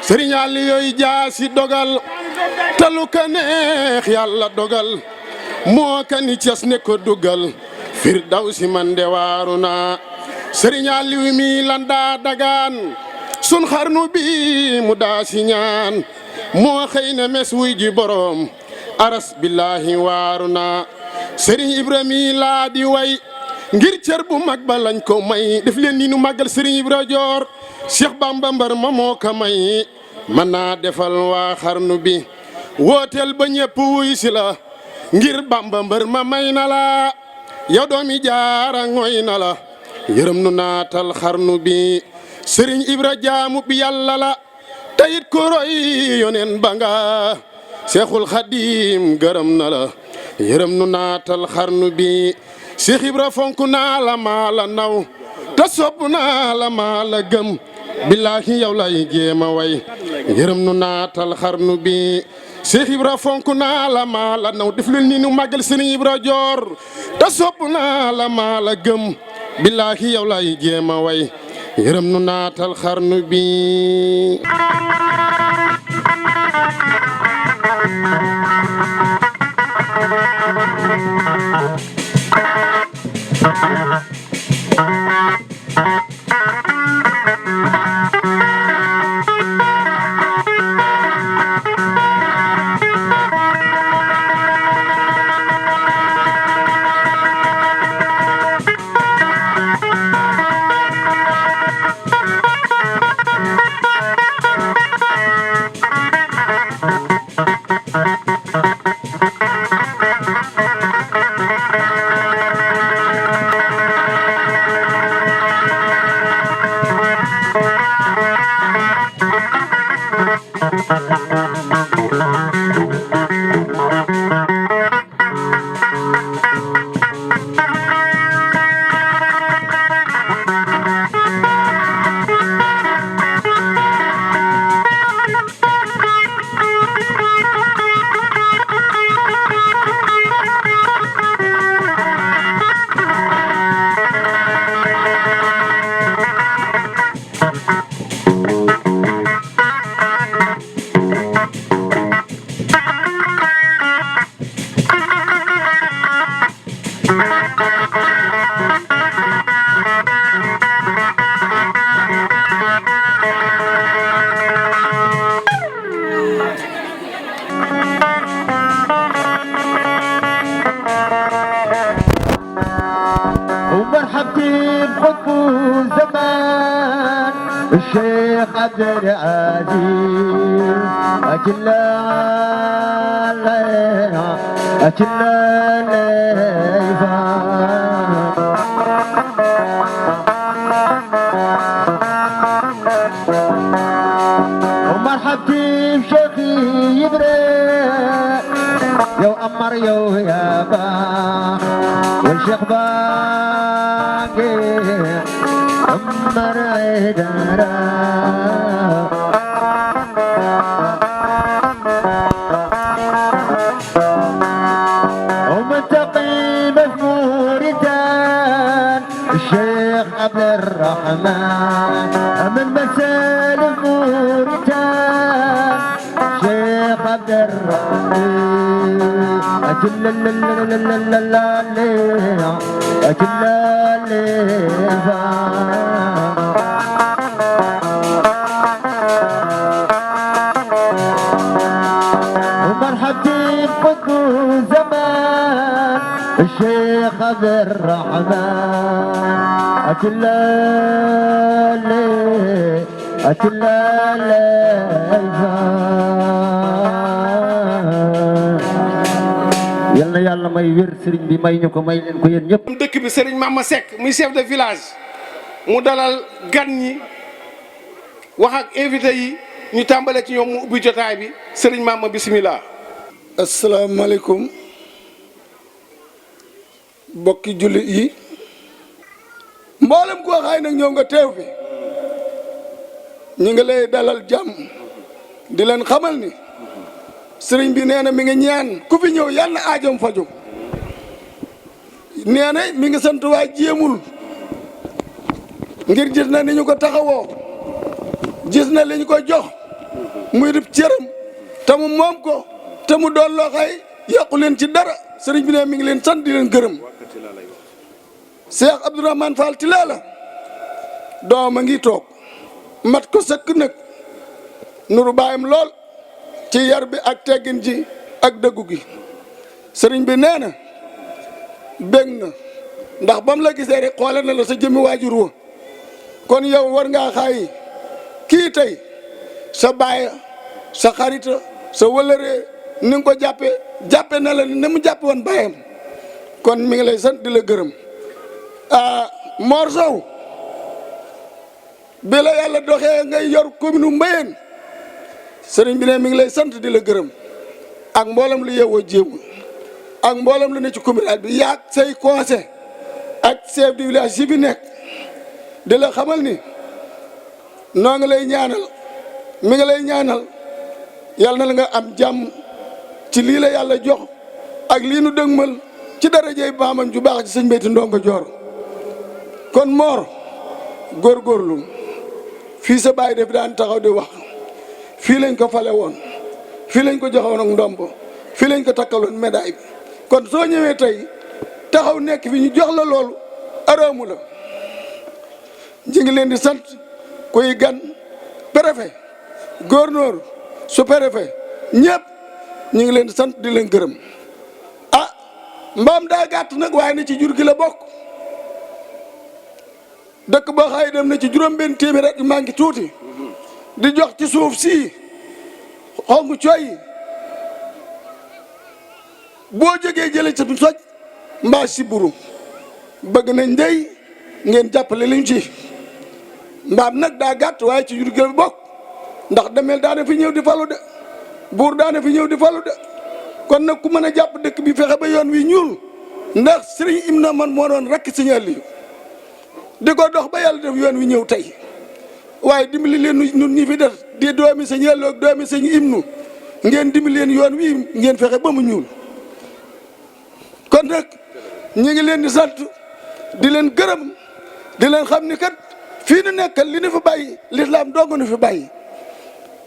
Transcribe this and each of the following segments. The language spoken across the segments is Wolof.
sëriñ Aliou jaasi dogal te lu ko neex yàlla dogal moo ka ni cas ne ko dugal firdawsi man de waaru naa sëriñ Aliou mi lan daa dagaan sun xarnu bi mu daa si ñaan moo xëy na mes wuy ji boroom aras billahi waaru naa sëriñ Ibrahima laa di way ngir cër bu mag ba lañ ko may def leen ni nu màggal sëriñ Ibra Joor Cheikh Bamba Mbar ma moo ko may mën naa defal waa xarnu bi wooteel ba ñëpp wuy si la ngir Bamba Mbar ma may na la yow doomi jaara ngoy na la yërëm nu naatal xarnu bi sëriñ Ibra jaamu bi yàlla la tayit ko roy yonen ba nga Seexul Xadiim gërëm na la yërëm nu naatal xarnu bi Cheikh Ibra fonk naa la maa la naw te sopp naa la maa la gëm billaahi yow lay jéema way yërëm nu naatal xarnu bi Cheikh Ibra fonk naa la maa la naw def leen ni nu màggal Sëriñ Ibra Joor te sopp naa la maa la gëm billaahi yow lay jéema way yërëm nu naatal xarnu bi الشيخ عبد العزيز أجلا ليفا ومرحبتي بشيخي يدري يو أمر يو يابا والشيخ باقي أمر عيدارا ومنتقي بفورتان الشيخ عبد الرحمن من مسال فورتان الشيخ عبد الرحمن أجل ومرحبتي بقدو زمان الشيخ عبد الرحمن yàlla yàlla may wér sëriñ bi may ñu ko may leen ko yéen ñëpp. dëkk bi sëriñ Mama Seck muy chef de village mu dalal gan ñi wax ak invité yi ñu tàmbale ci ñoom mu ubbi jotaay bi sëriñ Mama bisimilah. asalaamaaleykum mbokki jullit yi mboolem koo xaay nag ñëw nga teew fi ñu ngi lay dalal jàmm di leen xamal ni sëriñ bi nee na mi ngi ñaan ku fi ñëw yàlla aajam faju nee na mi ngi sant waa jéemul ngir gis na ni ñu ko taxawoo gis na liñ ko jox muy dib cëram te mu moom ko te mu doon loo xay yàqu leen ci dara sëriñ bi ne mi ngi leen sant di leen gërëm. Cheikh Abdourahmane Fall Tilala doom a ngi toog mat ko sëkk nag nuru baayam lool ci yar bi ak teggin ji ak dëggu gi sëriñ bi nee na bég na ndax bam la gisee rek xoole na la sa jëmmi waajur wa kon yow war ngaa xaay kii tey sa baay sa xarita sa wëlëree ni nga ko jàppe na la ni mu jàppe woon baayam kon mi ngi lay sant di la gërëm Mor Sow bi la yàlla doxee ngay yor commune Mbayeen sëriñ bi ne mi ngi lay sant di la gërëm ak mboolem lu yeewoo jéemu ak mboolem lu ne ci communal bi yaag say conseil ak chef du village yi fi nekk di la xamal ni noo ngi lay ñaanal mi ngi lay ñaanal yàlla na la nga am jàmm ci lii la yàlla jox ak lii nu dëgmal ci darajey baamam ju baax ci sëñ Béyti Ndongo Joor kon Mor góorgóorlu fii sa baay def daan taxaw di wax fii lañ ko fale woon fii lañ ko joxoon ak ndombo fii lañ ko takkaloon médaille bi kon soo ñëwee tey taxaw nekk fi ñu jox la loolu araamu la ñi ngi leen di sant kuy gan préfet gouverneur sous-préfet ñëpp ñu ngi leen di sant di leen gërëm mbaam daa gàtt nag waaye na ci jur gi la bokk dëkk boo xaay dem na ci juróom-benn téeméer at maa ngi tuuti di jox ci suuf sii xongu cooy boo jógee jële ci soj mbaa si buru bëgg nañ ndey ngeen jàppale liñ ci mbaam nag daa gàtt waaye ci jur gi la bokk ndax demel daana fi ñëw di falu de buur daana fi ñëw di falu de kon nag ku mën a jàpp dëkk bi fexe ba yoon wi ñuul ndax sëriñ Imna man moo doon rakk signal yi di ko dox ba yàlla def yoon wi ñëw tey waaye dimbali leen ñun ñi fi def di doomi sëñ Yàlla ak doomi sëñ Imnu ngeen dimbali leen yoon wi ngeen fexe ba mu ñuul kon nag ñu ngi leen di sant di leen gërëm di leen xam ni kat fii nu nekkal li nu fi bàyyi lislaam dong nu fi bàyyi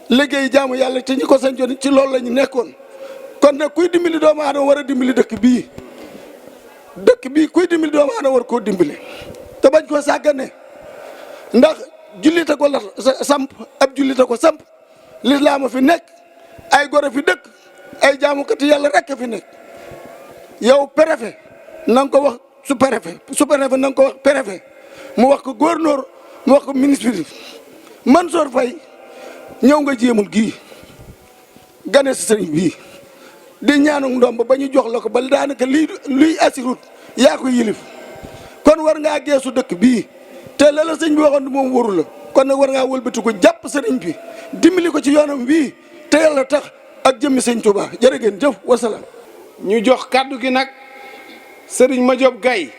liggéey jaamu yàlla te ñi ko sañcoon ci loolu la ñu nekkoon kon nag kuy dimbali doomu aadama war a dimbali dëkk bii kuy dimbali doomu aadama war koo dimbali te bañ koo sàggane ndax jullite ko la samp ab jullite ko samp lislaam fi nekk ay gore fi dëkk ay jaamukati yàlla rek fi nekk yow préfet na nga ko wax sous-préfet na nga ko wax préfet mu wax ko gouverneur mu wax ko ministre bi Mansour Faye ñëw nga jéemul gii gane si sëriñ bii di ñaanu ndomb ba ñu jox la ko ba daanaka luy assurut yaa ko yilif kon war ngaa geesu dëkk bii te la sëñ bi waxoon moom waru la kon nag war ngaa wëlbati ko jàpp sëriñ bi dimbali ko ci yoonam bii te yàlla tax ak jëmmi sëñ Touba jërë ngeen jëf wasalaam. ñu jox kàddu gi nag sëriñ Madiop Gaye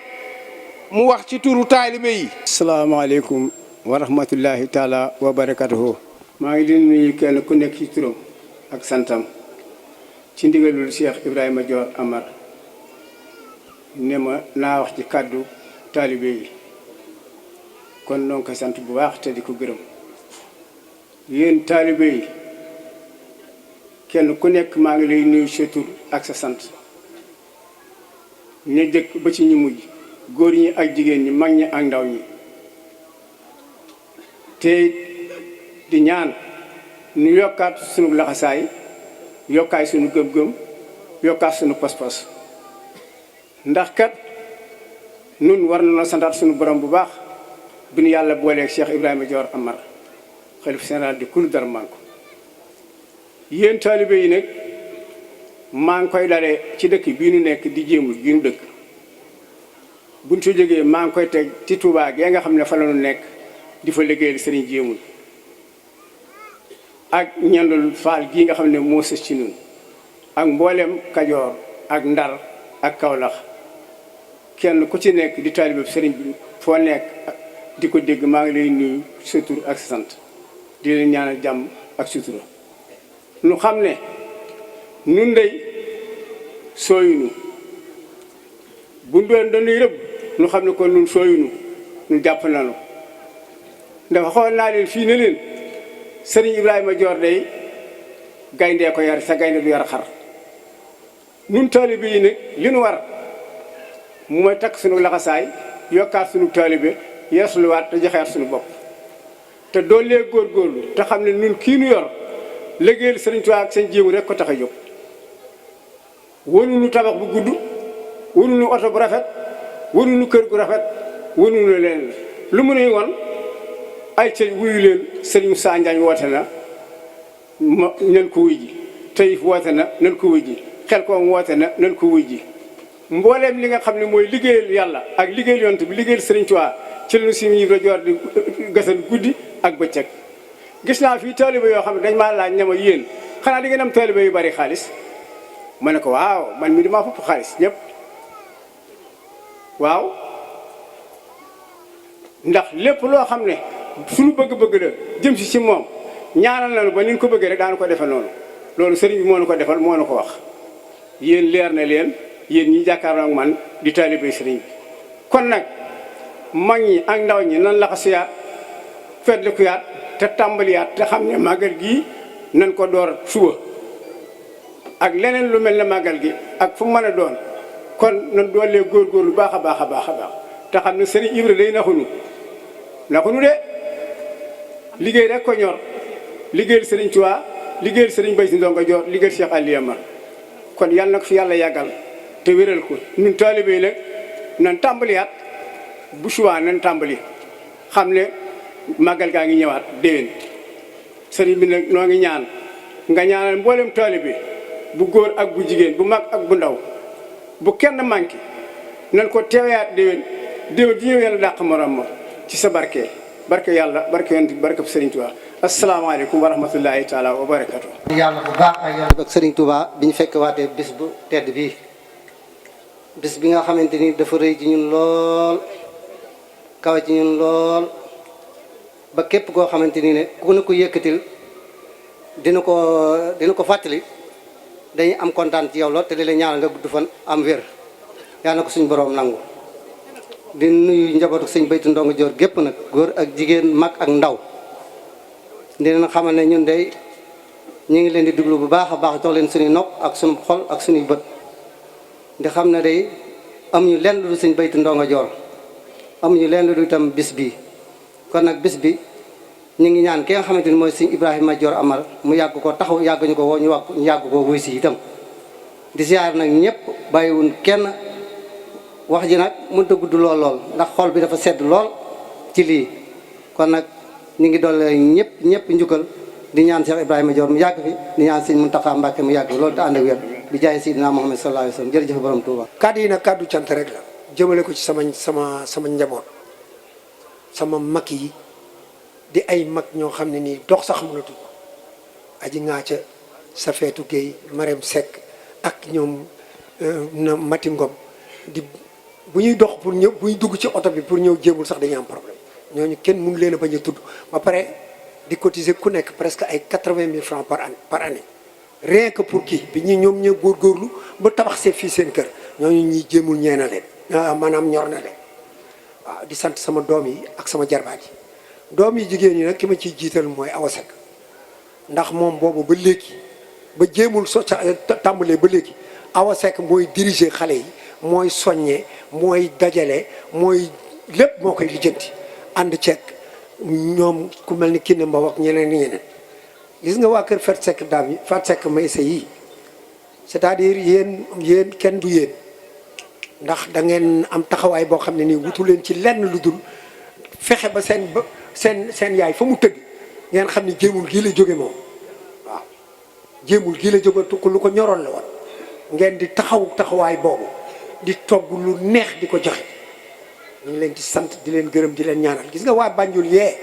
mu wax ci turu taalibe yi. asalaamaaleykum wa rahmatullahi taala wa barakatuhu. maa ngi leen nuyu kenn ku nekk ci turam ak santam ci ndigalul Cheikh Ibrahima Dior Amar ne ma naa wax ci kàddu taalibe yi kon noo ngi koy sant bu baax te di ko gërëm yéen taalibe yi kenn ku nekk maa ngi lay nuyu sa tur ak sa sant ñu jëkk ba ci ñu mujj góor ñi ak jigéen ñi mag ñi ak ndaw ñi te di ñaan ñu yokkaat sunu laxasaay yokkaay sunu gëm-gëm yokkaat sunu pas-pas ndax kat nun war na santaat sunu borom bu baax bi nu yàlla booleeg Cheikh Ibrahima Dior Amar xalif général di kulu dara manko yéen taalibe yi nag maa ngi koy dalee ci dëkk bii nu nekk di jéemul bii nu dëkk buñ fa jógee maa ngi koy teg ci Touba gee nga xam ne fa la nu nekk di fa liggéeyal sëriñ jéemul ak ñandul faal gii nga xam ne moo sës ci nun ak mboolem Kajoor ak Ndar ak Kawlax kenn ku ci nekk di taalibe sëriñ bi foo nekk di ko dégg maa ngi lay nuyu sa tur ak sa sant di leen ñaanal jàmm ak sutura nu xam ne nun dey sooyunu bu doon dañuy rëbb nu xam ne kon nun sooyunu nu jàpp nanu ndax xool naa leen fii ne leen sëriñ Ibrahima Joor day gayndee ko yar sa gaynde du yar xar nun taalibe yi nag li nu war mooy takk sunu laxasaay yokkaat sunu taalibe yeesluwaat te joxeat sunu bopp te doolee góorgóorlu te xam ne nun kii nu yor liggéeyal sëriñ Tuubaa ak seen jéemu rek ko tax a jóg wanuñu tabax bu gudd wanuñu oto bu rafet wanuñu kër gu rafet wanuñu leen lu mu nuy won ay ca wuyu leen sëriñ Moussa Njaañ woote na ma nan ko wuy ji Taïf woote na nan ko wuy ji Xelkom woote na nan ko wuy ji mbooleem li nga xam ne mooy liggéeyal yàlla ak liggéeyal yonent bi liggéeyal sëriñ Tuubaa ci lañu si Ibra Joor di gasal guddi ak bëccëg gis naa fii taalibe yoo xam ne dañ maa laaj ne ma yéen xanaa di ngeen am taalibe yu bari xaalis ma ne ko waaw man mi damaa fopp xaalis ñëpp waaw ndax lépp loo xam ne suñu bëgg-bëgg la jëm si moom ñaanal nañu ba ni ñu ko bëggee rek daanu ko defal noonu loolu sëriñ bi moo nu ko defal moo nu ko wax yéen leer na leen yéen ñi jàkkaarloo ak man di taalibe sëriñ bi kon nag mag ñi ak ndaw ñi nan laxasiyaat fetlikuyaat te tàmbaliyaat te xam ne màggal gii nan ko door suba ak leneen lu mel ne màggal gi ak fu mën a doon kon nan doolee góorgóorlu baax a baax a baax a baax te xam ne sëriñ Ibra day naxunu de liggéey rek ko ñor liggéeyal sëriñ Tuubaa liggéeyal sëriñ Bay Si Ndongo Joor liggéeyal Cheikh Aliou Amar kon yàlla na ko fi yàlla yàggal te wéral ko ñun taalibe yi nag nan tàmbaliyaat bu suwaa nan tàmbali xam ne màggal gaa ngi ñëwaat déwén sëriñ bi nag noo ngi ñaan nga ñaanal mboolem taalibe bu góor ak bu jigéen bu mag ak bu ndaw bu kenn manqué nan ko teewaat déwén di ñëw yàlla dàq morom ma ci sa barke yàlla barke yonent bi barke Sëriñ Tuubaa asalaamaaleykum wa rahmatullahi taala wa barakatu yàlla bu baax ak yàlla ak Sëriñ Tuubaa bi ñu fekk waatee bis bu tedd bii bis bi nga xamante ni dafa rëy ci ñun lool kawe ci ñun lool ba képp koo xamante ni ne ku ne ko yëkkatil dina ko fàttali dañuy am kontaan ci yow lool te di la ñaanal nga gudd fan am wér yàlla na ko suñu borom nangu di nuyu njabootu sëñ Baytu Ndongo Joor gépp nag góor ak jigéen mag ak ndaw di leen xamal ne ñun day ñu ngi leen di déglu bu baax a baax jox leen suñuy nopp ak suñu xol ak suñuy bët di xam ne day amuñu lenn lu sëñ Baytu Ndongo Joor amuñu lenn lu itam bis bii kon nag bis bi ñu ngi ñaan ki nga xamante ni mooy sëñ Ibrahima Joor Amar mu yàgg ko taxaw yàgg ñu ko woo ñu yàgg ko wuy si itam di ziar nag ñëpp bàyyiwun kenn wax ji nag mënut a gudd lool ndax xol bi dafa sedd lool ci lii kon nag ñu ngi doole ñëpp njukkal di ñaan Cheikh Ibrahima Joor mu yàgg fi di ñaan sëñ Muntaxa Mbàkke mu yàgg fi loolu te ànd ak wér di jaay Seydina Muhammad sallallahu alayhi wa sallam jërëjëf borom Touba. kàddu yi nag kàddu cant rek la jëmale ko ci sama njaboot sama mag yi di ay mag ñoo xam ne nii dox sax mënatu ko aji ngaa ca Safeetu Géey Marème Seck ak ñoom na Mati Ngom di bu ñuy dox pour ñëw bu ñuy dugg ci oto bi pour ñëw jéemul sax dañuy am problème ñooñu kenn mënu leen a bañ a tudd ba pare di cotiser ku nekk presque ay 80 000 francs par année rien que pour kii bi ñoom ñoo góorgóorlu ba tabax see fii seen kër ñooñu ñuy jéemul ñeena leen maanaam ñor na leen waaw di sant sama doom yi ak sama jarbaat yi doom yi jigéen ñi nag ki ma ciy jiital mooy Awa Seck ndax moom boobu ba léegi ba jéemul tàmbalee ba léegi Awa Seck mooy diriger xale yi mooy soññe mooy dajale mooy lépp moo koy lijjanti ànd ceeg ñoom ku mel ni Kiné Mbaw ak ñeneen gis nga waa kër Fat Seck daam yi Fat Seck Maysa yi c'est-à-dire yéen kenn du yéen ndax da ngeen am taxawaay boo xam ne nii wutu leen ci lenn lu dul fexe ba seen yaay fa mu tëdd ngeen xam ne jéemul gii la jóge moom waaw jéemul gii la jóge tukk lu ko ñoroon la woon ngeen di taxawaay boobu di togg lu neex di ko joxe ñu ngi leen di sant di leen gërëm di leen ñaanal gis nga waa Banjul yee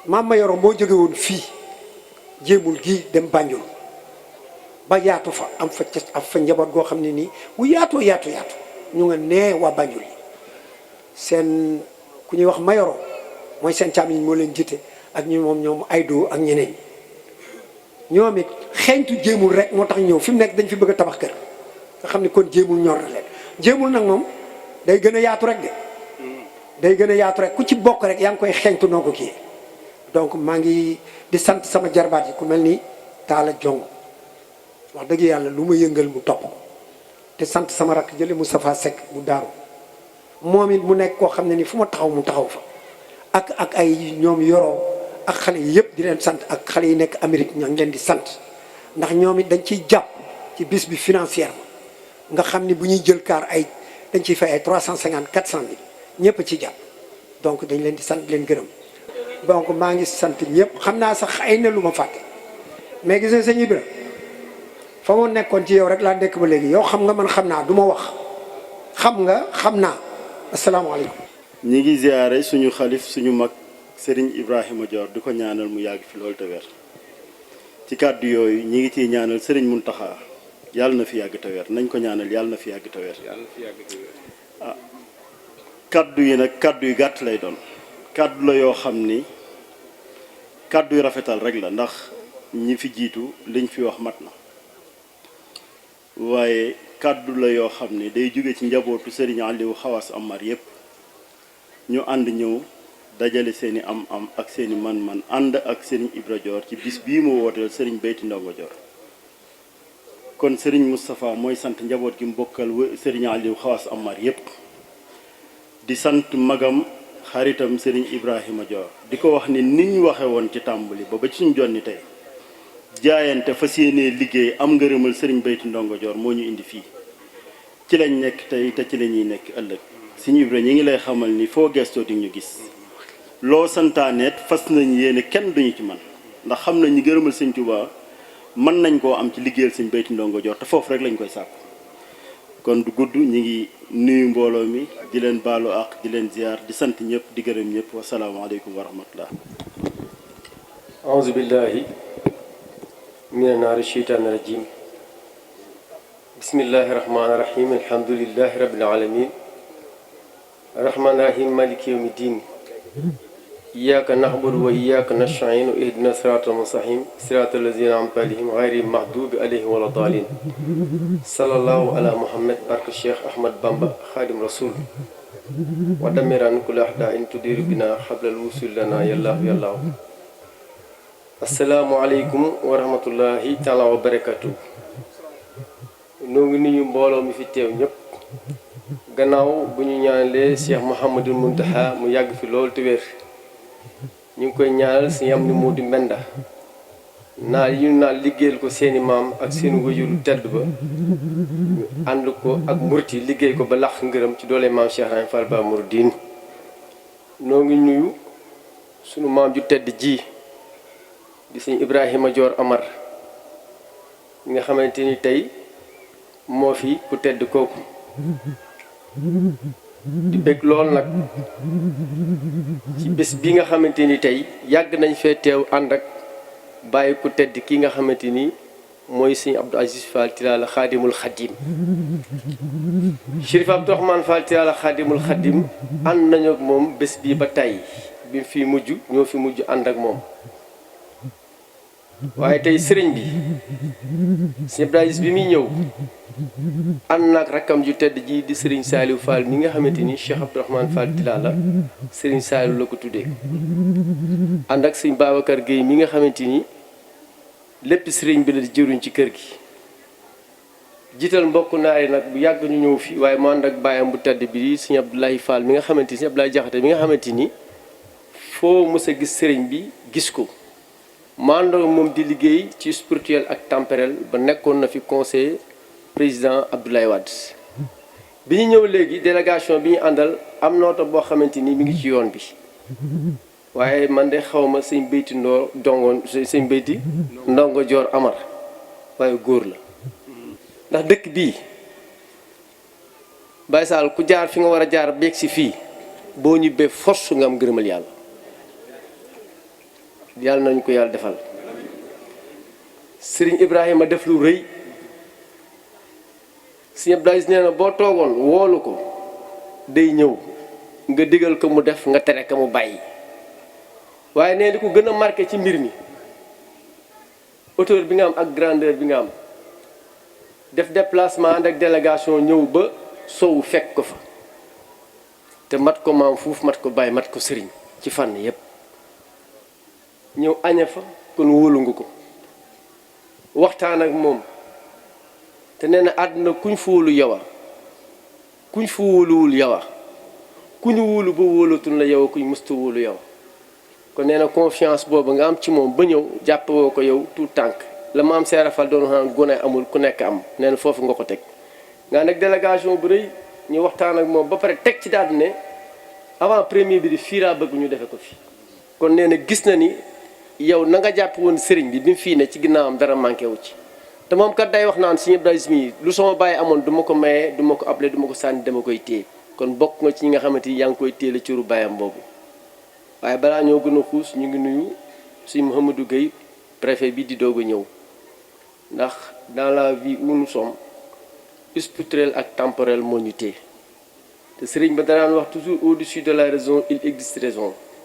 maam ma yoro moo jóge woon fii jéemul gii dem Banjul ba yaatu fa am fa njaboot goo xam ne nii bu yaatoo yaatu ñu nga nee waa Banjul yi seen ku ñuy wax mayoro mooy seen càmmiñ moo leen jiite ak ñoom Aydo ak ñeneen ñoom it xeeñtu jéemul rek moo tax ñëw fi mu nekk dañ fi bëgg a tabax kër nga xam ne kon jéemul ñor na leen jéemul nag moom day gën a yaatu rek de day gën a yaatu rek ku ci bokk rek yaa ngi koy xeeñtu noo ko kii donc maa ngi di sant sama jarbaat yi ku mel ni Talla Jong wax dëgg yàlla lu ma yëngal mu topp te sant sama rakk jële Moustapha Seck bu daaru moom it mu nekk koo xam ne ni fu ma taxaw mu taxaw fa ak ay ñoom yoroo ak xale yi yëpp di leen sant ak xale yi nekk Amérique ña ngi leen di sant ndax ñoom it dañ ciy jàpp ci bis bi financièrement nga xam ni bu ñuy jël kaar ay dañ ciy fay ay 350 400 mille ñëpp ci jàpp donc dañ leen di sant leen gërëm donc maa ngi sant ñëpp xam naa sax ay na lu ma fàtte mais gis nga sëñ Ibra fa ma nekkoon ci yow rek laa nekk ba léegi yow xam nga man xam naa du ma wax xam nga xam naa asalaamaaleykum. ñi ngi ziare suñu xalif suñu mag Serigne Ibrahima Dior di ko ñaanal mu yàgg fi loolu te wér ci kàddu yooyu ñi ngi ciy ñaanal Serigne Mountakha yàlla na fi yàgg te wér nañ ko ñaanal yàlla na fi yàgg te wér. ah kàddu yi nag kàddu yu gàtt lay doon kàddu la yoo xam ni kàddu yu rafetal rek la ndax ñi fi jiitu liñ fi wax mat na waaye kàddu la yoo xam ni day jóge ci njabootu Serigne Aliou Xawaas Amar yépp ñu ànd ñëw dajale seeni am ak seeni man-man ànd ak Serigne Ibra Dior ci bis bii mu wooteel Serigne Beyti Ndongo Dior kon Serigne Moustapha mooy sant njaboot gi mu bokkal Serigne Aliou Xawaas Amar yépp di sant magam xaritam Serigne Ibrahima Dior di ko wax ni niñ waxe woon ci tàmbali ba ci suñ jonni tey jaayante fas yéenee liggéey am ngërëmal Serigne Beyti Ndongo Dior moo ñu indi fii ci lañ nekk tey te ci la ñuy nekk ëllëg Serigne Ibra ñi ngi lay xamal ni foo gestoo di ñu gis loo santaaneet fas nañ yéene kenn duñu ci man ndax xam nañ ni gërëmal Serigne Touba mën nañ koo am ci liggéeyal Serigne Beyti Ndongo Dior te foofu rek lañ koy sàkku kon du gudd ñi ngi nuyu mbooloo mi di leen baalu ak di leen ziar di sant ñëpp di gërëm ñëpp wasalaamaaleykum wa rahmatullah aouzu billahi mina naari sheytaani rajim bismillahi rahmaani rahim alhamdulillahi rabbil alamin arrahmaani rahim maliki yawmi din iyyaka na'budu wa iyyaka nasta'in ihdina siratal mustaqim siratal ladzina an'amta alayhim ghayril maghdubi alayhim wala daalin sallallahu ala muhammad barke cheikh ahmad bamba khadim rasul wa damiran kulla ahda'in tudiru bina hablal wusul lana yallahu yallahu assalaamu aleykum wa rahmatullahi taala wa barakatuh noo ngi nuyu mbooloo mi fi teew ñëpp gannaaw bu ñu ñaanalee cheikh mouhamadul muntaha mu yàgg fi loolu te wér ñu ngi koy ñaanal si am ni moo di mbenda naa yu naa liggéeyal ko seeni maam ak seeni wajuru tedd ba ñu ànd ko ak murti liggéey ko ba làq ngërëm ci doole maam Cheikh Ibrahima Fall Ba Mouridine noo ngi nuyu sunu maam ju tedd ji di sëñ Ibrahima Dior Amar mi nga xamante ni tey moo fi ku tedd kooku di bëgg lool nag ci bés bi nga xamante ni tey yàgg nañ fee teew ànd ak bàyyi ku tedd ki nga xamante ni mooy sëñ Abdou Aziz Fall Tilala Xaadimul Xadim Chérif Abdourahmane Fall Tilala Xaadimul Xadim ànd nañu ak moom bés bii ba tey bi fi mujj ñoo fi mujj ànd ak moom waaye tey sëriñ bi sëñ Abdou Aziz bi muy ñëw ànd naag rakkam ju tedd ji di Serigne Saliou Fall mi nga xamante ni Cheikh Abdourahmane Fall Tilala Serigne Saliou la ko tuddee ànd ak sëñ Babacar Gueye mi nga xamante ni lépp sëriñ bi la di jëruñ ci kër gi jiital mbokk naar yi nag bu yàgg ñu ñëw fi waaye mu ànd ak bàyyam bu tedd bi sëñ Abdoulaye Fall mi nga xamante ni sëñ Abdoulaye Jaxate mi nga xamante ni foo mës a gis sëriñ bi gis ko mu ànd ak moom di liggéey ci spirituel ak temporel ba nekkoon na fi conseiller président Abdoulaye Wade bi ñu ñëw léegi délégation bi ñu àndal am na oto boo xamante ni mi ngi ci yoon bi waaye man de xaw ma sëñ Beyti sëñ Beyti Ndongo Dior Amar waaye góor la ndax dëkk bii Baye Sall ku jaar fi nga war a jaar beeg si fii boo ñibbee force nga am gërëmal yàlla yàlla nañu ko yàlla defal Serigne Ibrahima def lu rëy Sëñ Abdou Aziz nee na boo toogoon woolu ko day ñëw nga digal ko mu def nga tere ko mu bàyyi waaye nee li ko gën a marqué ci mbir mi hauteur bi nga am ak grandeur bi nga am def déplacement ànd ak délégation ñëw ba sowu fekk ko fa te mat ko maam fuuf mat ko bàyyi mat ko sëriñ ci fànn yépp ñëw aña fa kon wóolu nga ko waxtaan ak moom te nee na àdduna kuñ fa wóolu yow a kuñ fa wóoluwul yow a ku ñu wóolu ba wóolatuñ la yow a kuñ mësta wóolu yow kon nee na confiance boobu nga am ci moom ba ñëw jàppewoo ko yow tout tànk la maam Seera Fall doon xam gone amul ku nekk am nee na foofu nga ko teg nga nag délégation bu rëy ñu waxtaan ak moom ba pare teg ci daal ne avant premier bi di fii laa bëgg ñu defe ko fi kon nee na gis na ni yow na nga jàpp woon sëriñ bi mu fii ne ci ginnaawam dara manqué wu ci te moom kat day wax naan Sëriñ Abdou Aziz mi lu sama bàyyi amoon du ma ko maye du ma ko able du ma ko sànni dama koy téye kon bokk nga ci ñi nga xamante ni yaa ngi koy téye la cëru bàyyam boobu waaye balaa ñoo gën a xuus ñu ngi nuyu Sëriñ Mouhamadou Gueye préfet bi di doog a ñëw ndax dans la vie où nous sommes spirituel ak temporel moo ñu téye te sëriñ ba danaan wax toujours au-dessus de la raison il existe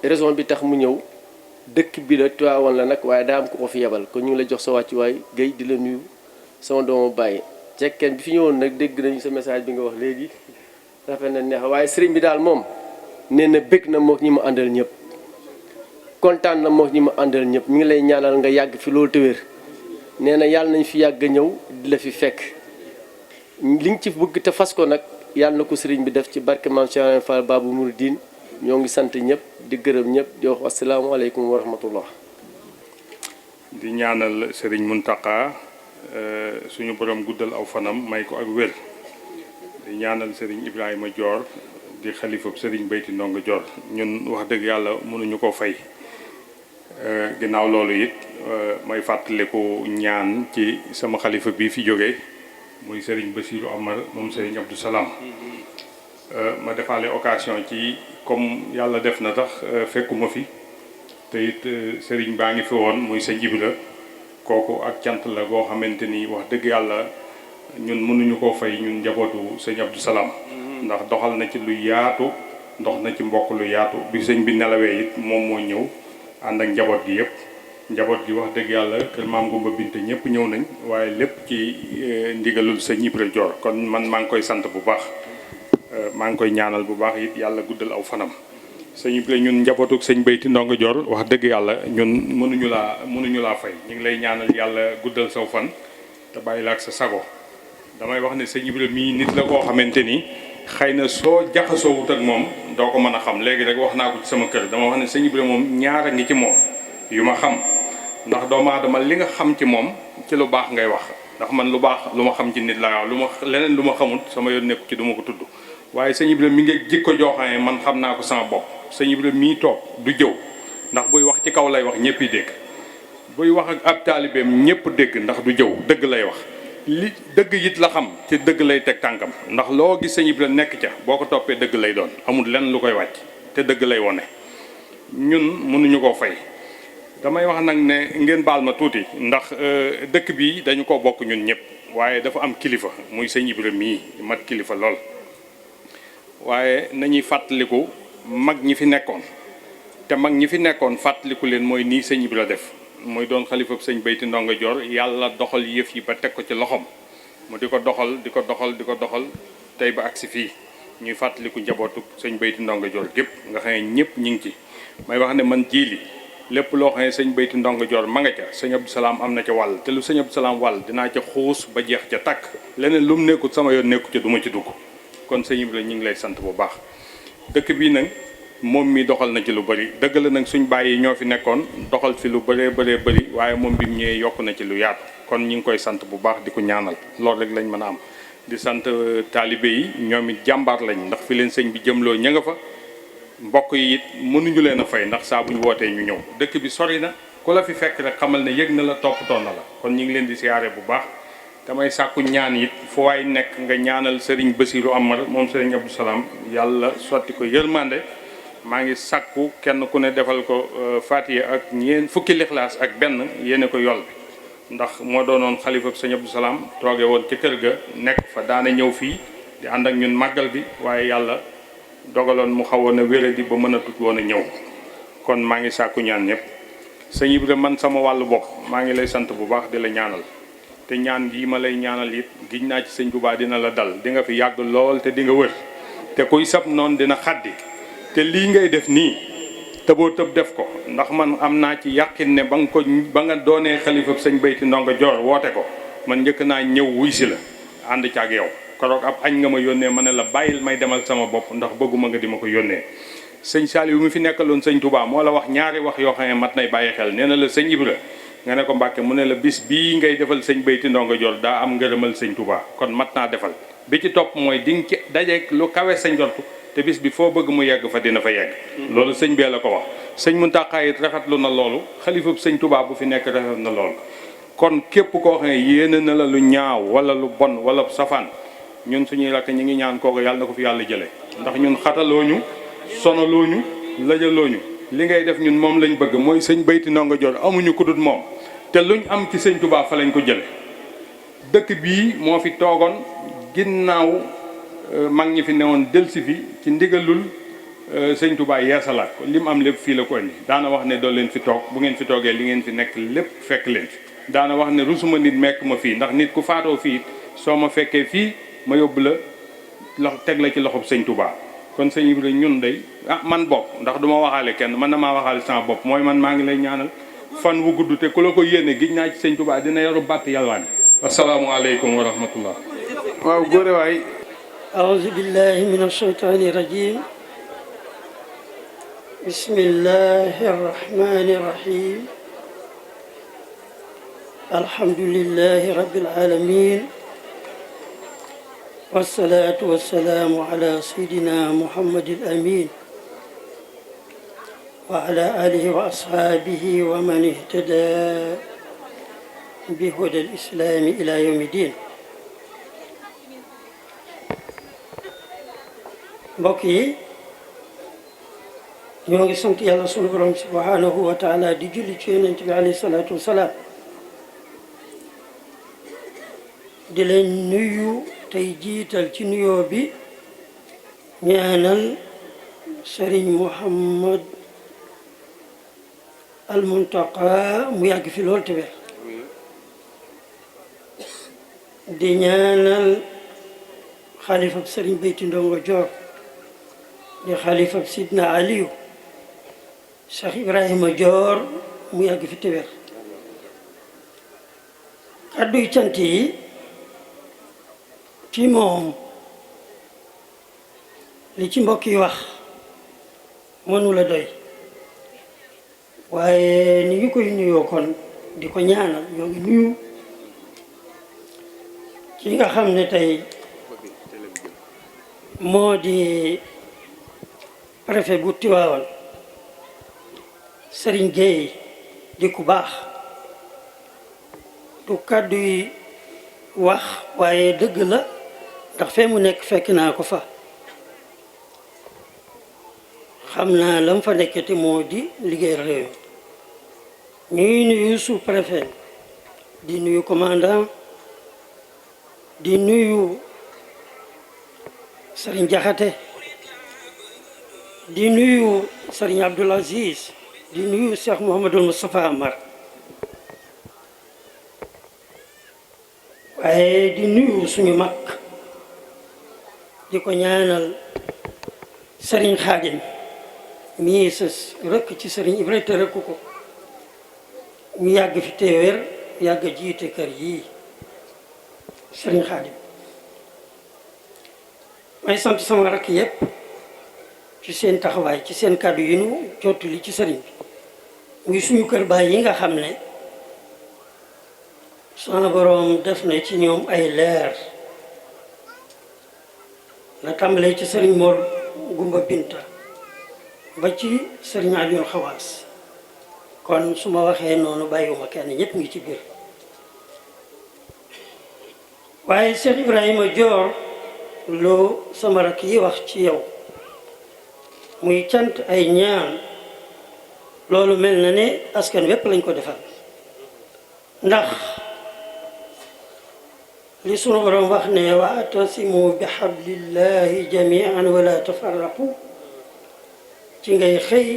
raison bi tax mu ñëw dëkk bi la Tiwaawan la nag waaye daa am ko fi yebal kon ñu ngi la jox sa wàccuwaay Guèye di la nuyu sama doomu bàyyi cekkeen bi fi ñëwoon nag dégg nañu sa message bi nga wax léegi rafet na neex waaye sëriñ bi daal moom nee na bëgg na mook ñi mu àndal ñëpp kontaan na mook ñi mu àndal ñëpp mi ngi lay ñaanal nga yàgg fi loolu te wér nee na yàlla nañ fi yàgg ñëw di la fi fekk li nga ci bëgg te fas ko nag yàlla na ko sëriñ bi def ci barke Maam Cheikh Ibrahima Fall Babou Mouridine ñoo ngi sant ñëpp di gërëm ñëpp di wax asalaamaaleykum wa rahmatullah di ñaanal sëriñ Mountakha suñu borom guddal aw fanam may ko ak wér di ñaanal sëriñ Ibrahima Dior di xalifab sëriñ Beyti Ndongo Dior ñun wax dëgg yàlla mënuñu ko fay ginnaaw loolu it may fàttaliku ñaan ci sama xalifa bii fi jógee muy sëriñ Bassirou Amar moom sëriñ Abdou Salam ma defaale occasion ci comme yàlla def na tax fekkuma fi te it sëriñ baa ngi fi woon muy sëñ Ibra kooku ak cant la goo xamante ni wax dëgg yàlla ñun mënuñu koo fay ñun njabootu sëñ Abdou Salam ndax doxal na ci lu yaatu dox na ci mbokk lu yaatu bi sëñ bi nelawee it moom moo ñëw ànd ak njaboot gi yëpp njaboot gi wax dëgg yàlla kër maam Gumba Binte ñëpp ñëw nañ waaye lépp ci ndigalul sëñ Ibra Dior kon man maa ngi koy sant bu baax maa ngi koy ñaanal bu baax it yàlla guddal aw fanam sëñ Ibra ñun njabootuk sëñ Beyti Ndongo Dior wax dëgg yàlla ñun mënuñu laa fay ñu ngi lay ñaanal yàlla guddal saw fan te bàyyi la ak sa sago damay wax ne sëñ Ibra mii nit la koo xamante ni xëy na soo jaxasoowut ak moom doo ko mën a xam léegi rek wax naa ko ci sama kër dama wax ne sëñ Ibra moom ñaar a ngi ci moom yu ma xam ndax doomu aadama li nga xam ci moom ci lu baax ngay wax ndax man lu baax lu ma xam ci nit laa wax leneen lu ma xamut sama yoon nekku ci du ma ko tudd waaye sëñ Ibra mi ngi jikko jooxane man xam naa ko sama bopp sëñ Ibra mii toog du jëw ndax buy wax ci kaw lay wax ñëpp yi dégg buy wax ak ab taalibeem ñëpp dégg ndax du jëw dëgg lay wax li dëgg it la xam ci dëgg lay teg tànkam ndax loo gis sëñ Ibra nekk ca boo ko toppee dëgg lay doon amul lenn lu koy wàcc te dëgg lay wone ñun mënuñu koo fay damay wax nag ne ngeen baal ma tuuti ndax dëkk bi dañu ko bokk ñun ñëpp waaye dafa am kilifa muy sëñ Ibra mii mat kilifa lool waaye nañuy fàttaliku mag ñi fi nekkoon te mag ñi fi nekkoon fàttaliku leen mooy nii sëñ Ibra def muy doon xalifab sëñ Beyti Ndongo Dior yàlla doxal yëf yi ba teg ko ci loxoom mu di ko doxal di ko doxal tey ba agsi fii ñuy fàttaliku njabootu sëñ Beyti Ndongo Dior gépp nga xam ne ñëpp ñu ngi ci may wax ne man jiili lépp loo xam ne sëñ Beyti Ndongo Dior ma nga ca sëñ Abdou Salam am na ca wàll te lu sëñ Abdou Salam wàll dinaa ca xuus ba jeex ca takk leneen lu mu nekkut sama yoon nekku ca du ma ci dugg kon sëñ Ibra ñu ngi lay sant bu baax dëkk bii nag moom mi doxal na ci lu bëri dëgg la nag suñ bàyyi ñoo fi nekkoon doxal fi lu bëree bëri waaye moom bi mu ñëwee yokk na ci lu yaatu kon ñu ngi koy sant bu baax di ko ñaanal loolu rek lañ mën a am di sant taalibe yi ñoom it jàmbaar lañ ndax fi leen sëñ bi jëmloo ña nga fa mbokk yi it mënuñu leen a fay ndax saa bu ñu wootee ñu ñëw dëkk bi sori na ku la fi fekk rek xamal ne yëg na la toppatoo na la kon ñu ngi leen di siyaare bu baax damay sàkku ñaan it fu waay nekk nga ñaanal sëriñ Bassirou Amar moom sëriñ Abdou Salam yàlla sotti ko yërmande maa ngi sàkku kenn ku ne defal ko Fatiha ak fukki lixlaas ak benn yéene ko yol bi ndax moo doonoon xalifa sëñ Abdou Salam tooge woon ci kër ga nekk fa daana ñëw fii di ànd ak ñun màggal bi waaye yàlla dogaloon mu xawoon a wéradi ba mën a tut woon a ñëw kon maa ngi sàkku ñaan ñëpp sëñ Ibra man sama wàllu bopp maa ngi lay sant bu baax di la ñaanal te ñaan gi ma lay ñaanal it giñ naa ci sëñ Tuubaa dina la dal di nga fi yàgg lool te di nga wër te kuy sab noonu dina xaddi te lii ngay def nii tëboo tëb def ko ndax man am naa ci yàqin ne ba nga doonee xalifa sëñ Bayti Ndongo Joor woote ko man njëkk naa ñëw wuy si la ànd ci ak yow koroog ab añ nga ma yónnee ma ne la bàyyil may demal sama bopp ndax bëgguma nga di ma ko yónnee sëñ Saliou mi fi nekkaloon sëñ Touba moo la wax ñaari wax yoo xam ne mat nay bàyyi xel nee na la sëñ Ibra nga ne ko Mbàkke mu ne la bis bii ngay defal sëñ Bayti Ndongo Joor daa am ngërëmal sëñ Touba kon mat naa defal bi ci topp mooy di nga ci dajeeg lu kawe sa njortu te bis bi foo bëgg mu yegg fa dina fa yegg loolu sëñ bee la ko wax sëñ Muntaxa it rafetlu na loolu xalifab sëñ Touba bu fi nekk rafet na loolu kon képp koo xam ne yéene na la lu ñaaw wala lu bon wala safaan ñun suñuy rakk ñi ngi ñaan kooku yàlla na ko fi yàlla jële ndax ñun xatalooñu sonalooñu lajalooñu li ngay def ñun moom lañ bëgg mooy sëñ Bayti Ndongo Joor amuñu ku dul moom te luñ am ci sëñ Touba fa lañ ko jële dëkk bii moo fi toogoon ginnaaw mag ñi fi newoon delsi fi ci ndigalul sëñ Touba yeesalaat ko li mu am lépp fii la ko indi daana wax ne doo leen fi toog bu ngeen fi toogee li ngeen fi nekk lépp fekk leen fi daana wax ne rusuma nit mekk ma fii ndax nit ku faatoo fii soo ma fekkee fii ma yóbbu la teg la ci loxob sëñ Touba kon sëñ Ibra ñun day man bopp ndax du ma waxaale kenn man na maa waxaale sama bopp mooy man maa ngi lay ñaanal fan wu gudd te ku la ko yéene gis naa ci sëñ Touba dina yoru bàtt yàlwaane asalaamualeykum wa rahmatullah waaw góore waay أعوذ بالله من الشيطان الرجيم بسم الله الرحمن الرحيم الحمد لله رب العالمين والصلاة والسلام على سيدنا محمد الأمين وعلى آله وأصحابه ومن اهتدى بهدى الإسلام إلى يوم الدين mbokk yi ñoo ngi sant yàlla sunu borom subhanahu wa taala di julli ci yonent bi alayhi salaatu wasalaam di leen nuyu tey jiital ci nuyoo bi ñaanal Sëriñ Muhammad al Muntaqa mu yàgg fi lool te wér di ñaanal xalifab Sëriñ Bayti Ndongo Joor di xalifab Sidna Aliyu Cheikh Ibrahima Joor mu yàgg fi te wér kàdduy cant yi ci moom li ci mbokk yi wax mënula doy waaye ni ngi koy nuyoo kon di ko ñaanal ñoo ngi nuyu ki nga xam ne tey moo di préfet bu Tiwaawan Serigne Gueye di ku baax du kàddu yi wax waaye dëgg la ndax fee mu nekk fekk naa ko fa xam naa lam fa nekkati moo di liggéey réew mi ñuy nuyu sous-préfet di nuyu commandant di nuyu Serigne Jaxate di nuyu Serigne Abdoul Aziz di nuyu Cheikh Mouhamadul Moustapha Amar waaye di nuyu suñu mag di ko ñaanal Serigne Khadim mii sës rëkk ci Serigne Ibrahima te rëkk ko ñu yàgg fi téewéer yàgg jiite kër yii Serigne Khadim may sant sama rakk yépp ci seen taxawaay ci seen kàddu yi nu jottali ci sëriñ bi muy suñu kër baay yi nga xam ne sama boroom def na ci ñoom ay leer la tàmbalee ci sëriñ Mor Gumba Binta ba ci sëriñ Aliou Xawaas kon su ma waxee noonu bàyyiwuma kenn ñëpp ngi ci biir waaye Cheikh Ibrahima Joor loo sama rakk yi wax ci yow muy cant ay ñaan loolu mel na ne askan wépp lañ ko defal ndax li sunu borom wax ne wa'tasimu bi hablillahi jami'an wala tafarraqu ci ngay xëy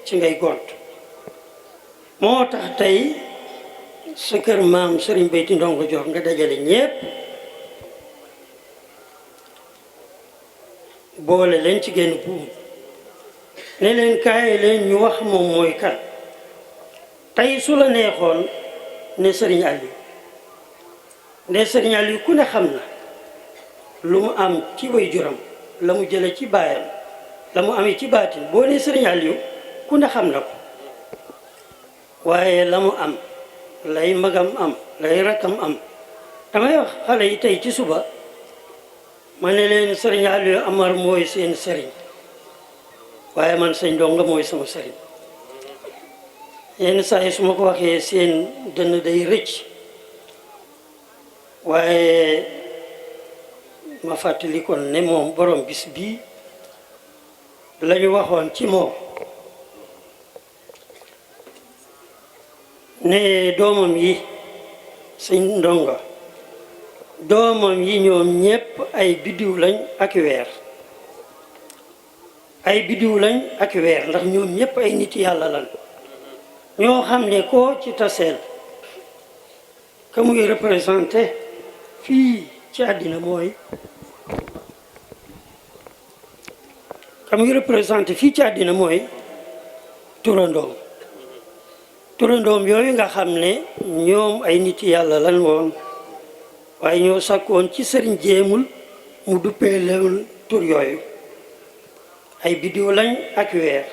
ci ngay gont moo tax tey sa kër maam Serigne Bayti Ndongo Joor nga dajale ñépp boole leen ci génn buum ne leen kaay leen ñu wax moom mooy kan. tey su la neexoon ne Sëriñ Aliou ne Sëriñ Aliou ku ne xam na lu mu am ci way juram la mu jële ci baayam la mu amee ci baatin boo ne Sëriñ Aliou ku ne xam na ko waaye la mu am lay magam am lay rakkam am damay wax xale yi tey ci suba ma ne leen Sëriñ Aliou Amar mooy seen sëriñ waaye man sëñ Ndongo mooy sama sëriñ yenn saa yi su ma ko waxee seen dënn day rëcc waaye ma fàttali kon ne moom borom bis bii la ñu waxoon ci moom ne doomam yi sëñ Ndongo doomam yi ñoom ñépp ay biddiw lañ ak weer ay biddiw lañ ak weer ndax ñoom ñépp ay nit yàlla lañ ñoo xam ne koo ci taseel ka muy représenté fii ci àddina mooy turandoom yooyu nga xam ne ñoom ay nit yàlla lan woon waaye ñoo sàkkoon ci sëriñ jéemul mu duppee leen tur yooyu ay biddiw lañ ak weer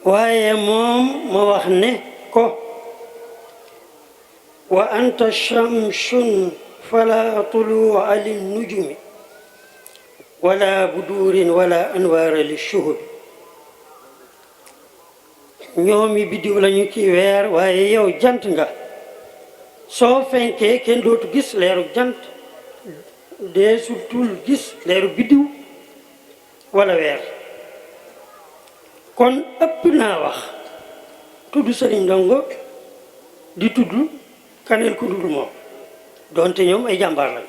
waaye moom ma wax ne ko wa anta shamsun fala tulu'a lin nujumi wala budurin wala anwaara li shuhubi ñoomi biddiw lañu ci weer waaye yow jant nga soo fenkee kenn dootu gis leeru jant deesul tul gis leeru biddiw wala weer kon ëpp naa wax tudd Sëriñ Ndongo di tudd kaneel ku dul moom doonte ñoom ay jàmbaar lañ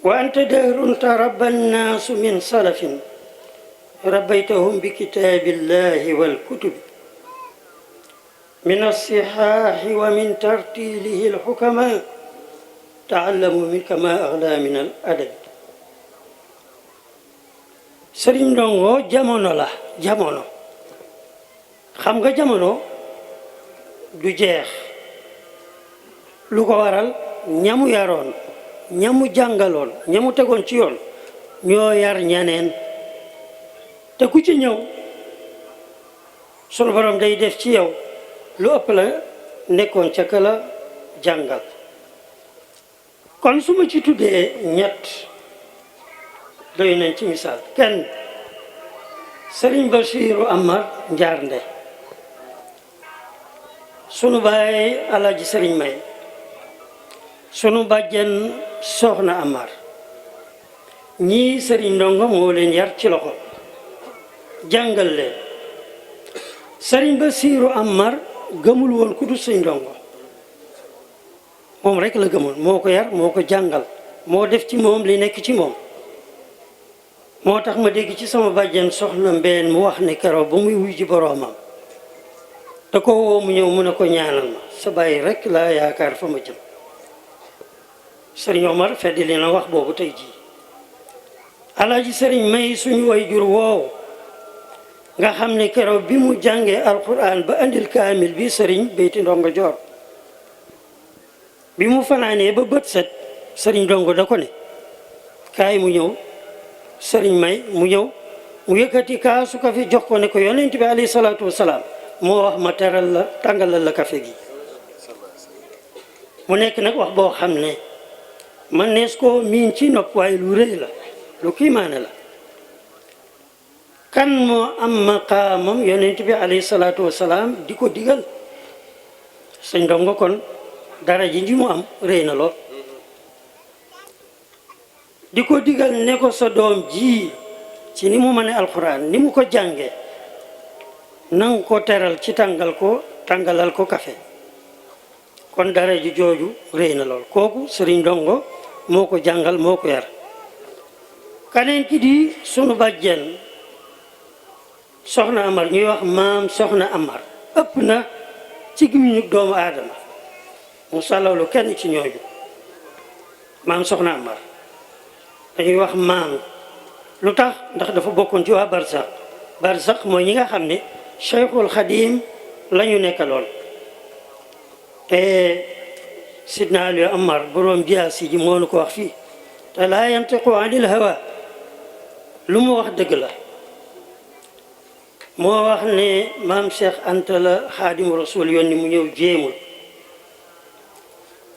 wa anta dahrun tarabba nnaasu min salafin rabbaytahum bi kitaabillahi wal kutubi min assihaahi wa min tartilihi alxukama taallamu minka ma agla min al adabi Sëriñ Ndongo jamono la jamono xam nga jamono du jeex lu ko waral ñamu yaroon ñamu jàngaloon ñamu tegoon ci yoon ñoo yar ñaneen te ku ci ñëw sunu borom day def ci yow lu ëpp la nekkoon ca ka la jàngal kon su ma ci tuddee ñett doy nañ ci misaal kenn Sëriñ Basiiru Amar Njaarnde sunu baay Alaaji Sëriñ May sunu bàjjen Soxna Amar ñii Sëriñ Ndongo moo leen yar ci loxo jàngal leen Sëriñ Basiiru Amar gëmul woon ku dul Sëriñ Ndongo moom rek la gëmoon moo ko yar moo ko jàngal moo def ci moom li nekk ci moom moo tax ma dégg ci sama bàjjen Soxna Mbeen mu wax ne keroog ba muy wuy ji boroomam da ko woo mu ñëw mu ne ko ñaanal ma sa bàyyi rek laa yaakaar fa ma jëm Sëriñ Omar feddi li na wax boobu tey jii Alaaji Sëriñ May suñu way jur woow nga xam ne keroog bi mu jàngee alquran ba andil kaamil bi Sëriñ Beyti Ndongo Joor bi mu fanaanee ba bët set Sëriñ Ndongo da ko ne kaay mu ñëw Sëriñ May mu ñëw mu yëkkati kaasu kafe jox ko ne ko yonent bi alayhi salaatu wasalaam moo wax ma teral la tàngalal la kafe gi mu nekk nag wax boo xam ne man nees koo miin ci nopp waaye lu rëy la lu kiimaane la kan moo am maqaamam yonent bi alayhi salaatu wasalaam di ko digal Sëñ Ndongo kon dara ji mu am rëy na lool di ko digal ne ko sa doom ji ci ni mu mëne alxuraan ni mu ko jànge nang ko teral ci tàngalal ko kafe kon dara ji jooju rëy na lool kooku Sëriñ Ndongo moo ko jàngal moo ko yar kaneen ki di sunu bàjjen Soxna Amar ñuy wax maam Soxna Amar ëpp na ci gimiñu doomu aadama mu sàllawlu kenn ci ñooñu maam Soxna Amar dañuy wax maam lu tax ndax dafa bokkoon ci waa barsax barsax mooy ñi nga xam ne Cheikhul Khadim la ñu nekkaloon te sidna Ali Amar boroom jaasi ji moo nu ko wax fii te laa yantiqu anil hawa lu mu wax dëgg la moo wax ne maam Cheikh Anta la Xaadimu Rasul yónni mu ñëw jéemul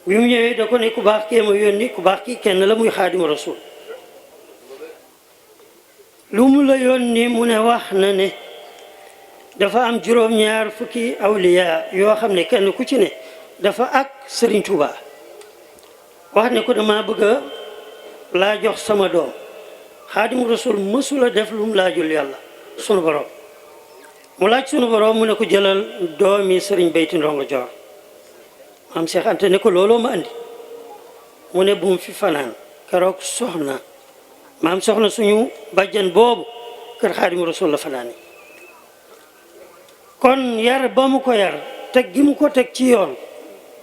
bi mu ñëwee da ko ne ku baax kee ma yónni ku baax kii kenn la muy Xaadimu Rasul lu mu la yónni mu ne wax na ne dafa am juróom-ñaar fukki awliya yoo xam ne kenn ku ci ne dafa ak Serigne Touba wax ne ko dama bëgg a laa jox sama doom Xaadimu Rasul mësula def lu mu laajul yàlla sunu borom mu laaj sunu borom mu ne ko jëlal doomi Serigne Beyti Ndongo Joor maam Cheikh Anta ne ko looloo ma andi mu ne bu mu fi fanaan keroog soxna maam soxna suñu bàjjan boobu kër Xaadimu Rasul la fanaani kon yar ba mu ko yar teg gi mu ko teg ci yoon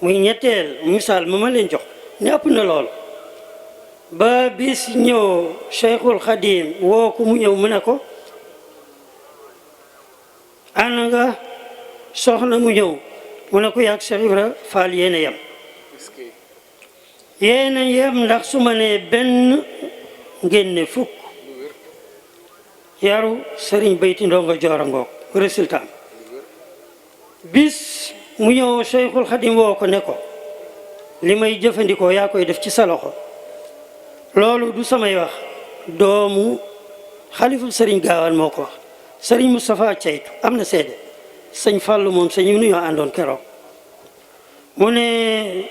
muy ñetteel misaal ma leen jox ne ëpp na lool ba bis ñëw Cheikhul Khadim woo ko mu ñëw mu ne ko ana nga soxna mu ñëw mu ne ko yàgg Cheikh Ibra Fall yéena yem yéena yem ndax su ma nee benn ngeen ne fukk yaru Serigne Beyti Ndongo Joor a ngoog résultat bis mu ñëw Cheikhul Khadim woo ko ne ko li may jëfandikoo yaa koy def ci sa loxo loolu du samay wax doomu xalifu Serigne Gaawaan moo ko wax Serigne Moustapha Ceytu am na seede sëñ Fàllu moom sëñ nu ñoo àndoon keroog mu ne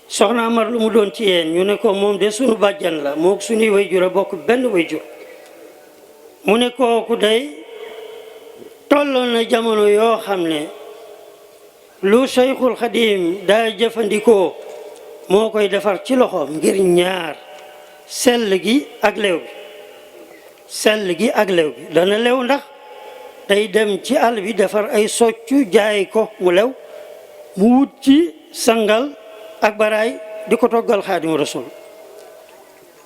soxna Amar lu mu doon ci yéen ñu ne ko moom de sunu bàjjan la moo suñuy wayjur a bokk benn wayjur mu ne kooku day tolloon na jamono yoo xam ne lu Cheikhul Khadim daa jëfandikoo moo koy defar ci loxoom ngir ñaar sell gi ak lew bi sell gi ak lew bi dana lew ndax day dem ci àll bi defar ay soccu jaay ko mu lew mu wut ci sangal ak baraay di ko toggal Xaadimu Rasul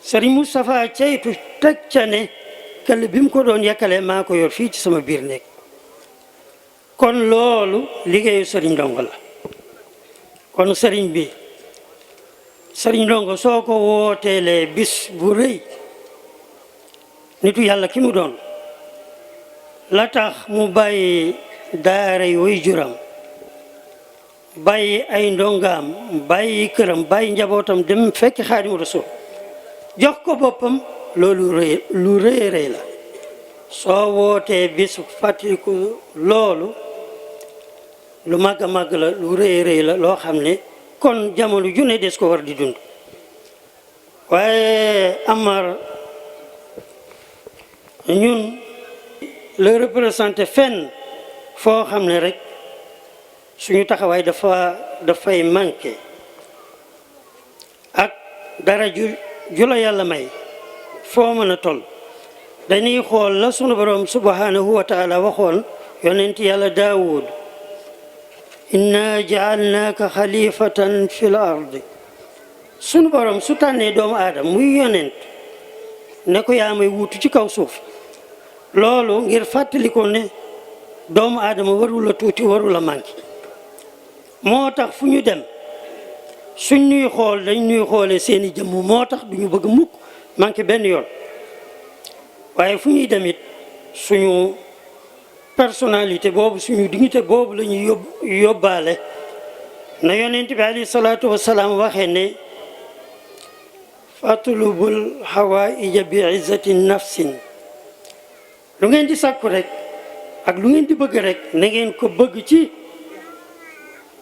Serigne Moustapha Ceytu teg ca ne këll bi mu ko doon yekkalee maa ko yor fii ci sama biir néeg kon loolu liggéeyu Serigne Ndongo la kon Serigne bi Serigne Ndongo soo ko wooteelee bis bu rëy nitu yàlla ki mu doon la tax mu bàyyi daara yi way juram bàyyi ay ndongaam bàyyi këram bàyyi njabootam dem fekk Xaadimu Rasul jox ko boppam loolu lu rëy la soo wootee bis fàttaliku loolu lu màgg a màgg la lu rëy la loo xam ne kon jamono ju ne des ko war di dund waaye Amar ñun le représenté fenn foo xam ne rek suñu taxawaay dafay manqué ak dara ju la yàlla may foo mën a toll dañuy xool la sunu borom subhanahu wa taala waxoon yonent yàlla Daawud inna jaalnaaka xalifatan fil ardi sunu borom su tànnee doomu aadama muy yonent ne ko yaa may wuutu ci kaw suuf loolu ngir fàttali ko ne doomu aadama warula tuuti warula manqué moo tax fu ñu dem suñ ñuy xool dañ ñuy xoolee seeni jëmm moo tax duñu bëgg mukk manqué benn yoon waaye fu ñuy dem it suñu personnalité boobu suñu dignité boobu la ñuy yóbbaale na yonent bi alayhi salaatu wasalaam waxee ne fatlubul hawaïja bi izzati nafsin lu ngeen di sàkku rek ak lu ngeen di bëgg rek na ngeen ko bëgg ci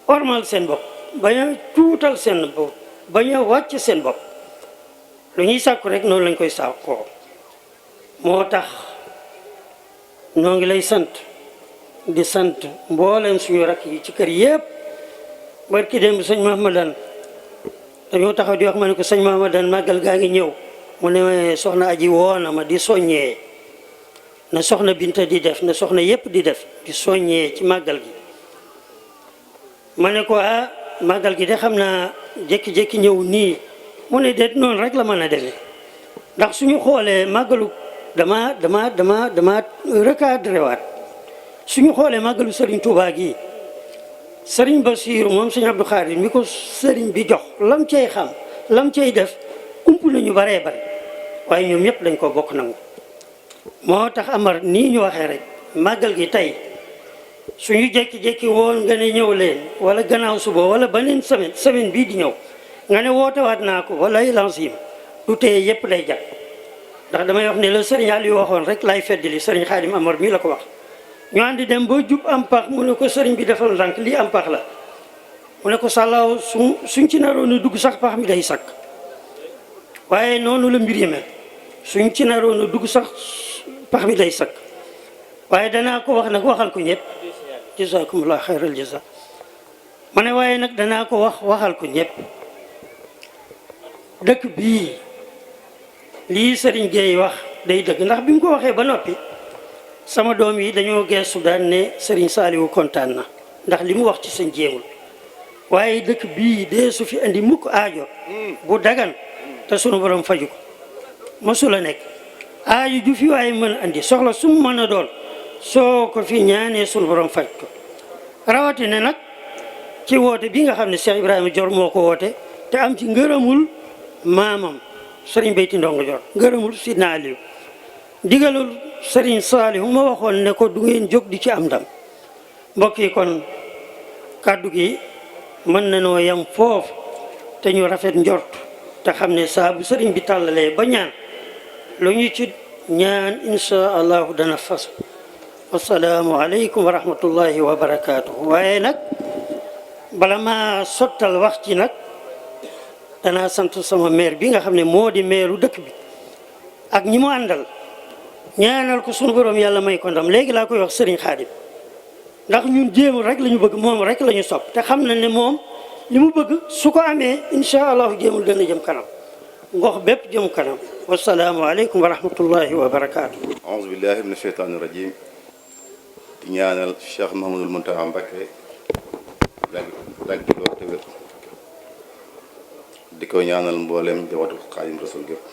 ormal seen bopp bañ a tuutal seen bopp bañ a wàcc seen bopp lu ñuy sàkku rek noonu lañ koy sàkkoo moo tax ñoo ngi lay sant di sant mbooleem suñu rakk yi ci kër yëpp barki démb sëñ Mahamadan dañoo taxaw di wax ma ne ko sëñ Mahamadan màggal gaa ngi ñëw mu ne soxna aji woona ma di soññee na soxna Binta di def na soxna yëpp di def di soññee ci màggal gi ma ne ko màggal gi de xam naa jékki-jékki ñëw nii mu ne déet noonu rek la mën a demee ndax suñu xoolee màggalu dama recadré waat suñu xoolee màggalu Serigne Touba gi Serigne Bassirou moom Serigne Abdou Khadir mi ko Serigne bi jox lam cay xam lam cay def ump nañu baree bare waaye ñoom ñëpp dañ ko bokk nangu moo tax Amar nii ñu waxee rek màggal gi tey suñu jékki-jékki woon nga ne ñëw leen wala gannaaw suba wala beneen semaine bii di ñëw nga ne wootewaat naa ko wala lancim du teye yëpp day jag ndax damay wax ne la Serigne Aliou waxoon rek lay feddali Serigne Khadim Amar mii la ko wax ñu àndi dem ba jub am pax mu ne ko Serigne bi defal ndànk lii am pax la mu ne ko sàllaaw suñ ci naroon a dugg sax pax mi day sakk waaye noonu la mbir yi mel suñ ci naroon a dugg sax pax mi day sakk waaye danaa ko wax nag waxal ko ñëpp jazakumullah xayral jaza ma ne waaye nag danaa ko waxal ko ñëpp dëkk bii lii Serigne Gueye wax day dëgg ndax bi mu ko waxee ba noppi sama doom yi dañoo geestu daan ne Serigne Saliou kontaan na ndax li mu wax ci sëñ jéemul waaye dëkk bii dee su fi andi mukk aajo bu dagan te sunu borom faju ko mosula nekk aajo ju fi waaye mën a andi soxla su mu mën a doon soo ko fi ñaanee sunu borom faj ko rawatina nag ci woote bi nga xam ne Cheikh Ibrahima Dior moo ko woote te am ci ngërëmul maamam Serigne Beyti Ndongo Dior ngërëmul Sidna Aliou digalul Serigne Saliou ma waxoon ne ko du ngeen jóg di ci am ndam mbokk yi kon kàddu gi mën na noo yam foofu te ñu rafet njort te xam ne saa bu Serigne bi tàllalee ba ñaan lu ñu ci ñaan insha allahu dana fas wasalaamu aleykum wa rahmatullahi wa barakaatuhu waaye nag bala ma sottal wax ci nag danaa sant sama maire bi nga xam ne moo di maireu dëkk bi ak ñi mu àndal ñaanal ko sunu borom yàlla may ko ndam léegi laa koy wax Serigne Khadim ndax ñun jéemul rek la ñu bëgg moom rek la ñu sopp te xam na ne moom li mu bëgg su ko amee insha allahu jéemul dana jëm kanam ngox bépp jëm kanam wasalaamu aleykum wa rahmatullahi wa barakaatu. aouzu billahi min asheytaani rajim di ñaanal Cheikh Mouhamadul Mountakha Mbacké dagg lool te wér di ko ñaanal mboolem jawatu Xaadim Rasul gépp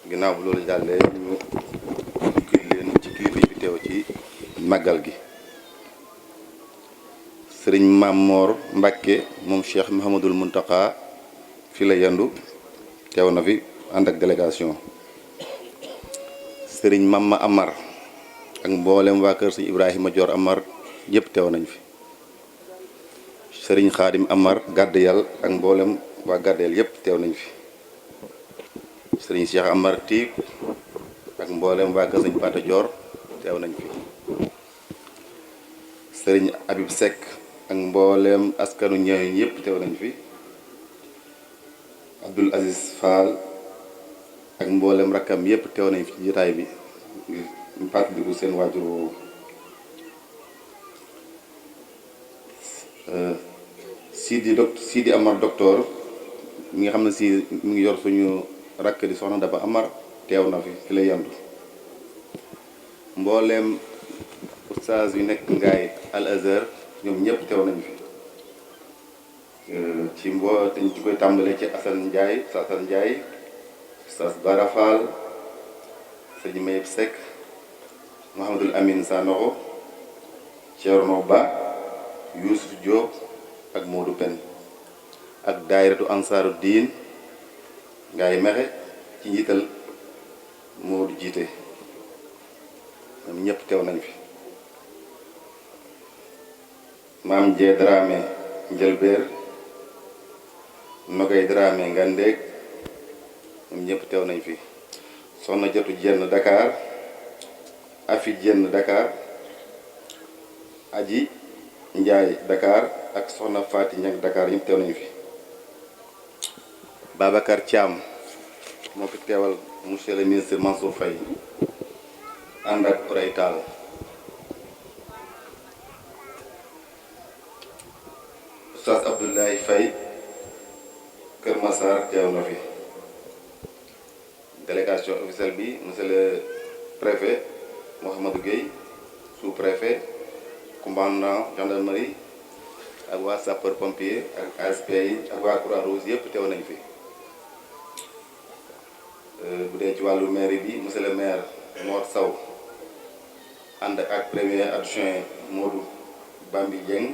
ginnaaw bu loolu jàllee ñu kii leen ci kii bi teew ci màggal gi sëriñ Maam Moor Mbacké moom Cheikh Mouhamadul Mountakha fi la yendu teew na fi ànd ak délégation sëriñ Mamma Amar ak mboolem waa kër sëriñ Ibrahima Dior Amar yëpp teew nañ fi sëriñ Xaadim Amar Gàddeyal ak mboolem waa Gàddeyal yëpp teew nañ fi sëriñ Cheikh Amar Tiib ak mboolem waa kër sëriñ Pata Dior teew nañ fi sëriñ Habib Seck ak mboolem askanu ñeeñ yëpp teew nañ fi Abdoul Aziz Fall ak mboolem rakkam yëpp teew nañ fi ci jotaay bi ngir ñu fàttaliku seen waajur woowu Sidi Amar docteur mi nga xam ne si mi ngi yor suñu rakk di soxna Daba Amar teew na fi la yandu mbooleem ustaas yu nekk ngaay Al Azhar ñoom ñëpp teew nañ fi ci dañ ci koy tàmbalee ci Assane Ndiaye ustaas Bara Fall sëñ Mayib Seck Mouhamadul Amin Sanoxo Thierno Ba Youssouf Diop ak Modou Pen ak daayiratu Ansaaru Diin ngaay mexe ci njiital Modou jiite ñoom ñëpp teew nañ fi maam Jee Dramé Njëlbeer Nogay Dramé Ngandeeg ñoom ñëpp teew nañ fi soxna Jotu Jenn Dakar Afi Jenn Dakar Aji Njaay Dakar ak soxna Faati Ñang Dakar ñëpp teew nañu fi Babacar Thiam moo fi teewal monsieur le ministre Mansour Faye ànd ak Oray Tall Oustaz Abdoulaye Faye Kër Massar teew na fi délégation officielle bi monsieur le préfet Mouhamadou Gueye sous-préfet commandant gendarmerie ak waa sapeur pompier ak ASP yi ak waa Croix-Rouge yëpp teew nañ fi bu dee ci wàllu mairie bi monsieur le maire Mor Sow ànd ak premier adjoint Modou Bambi Dieng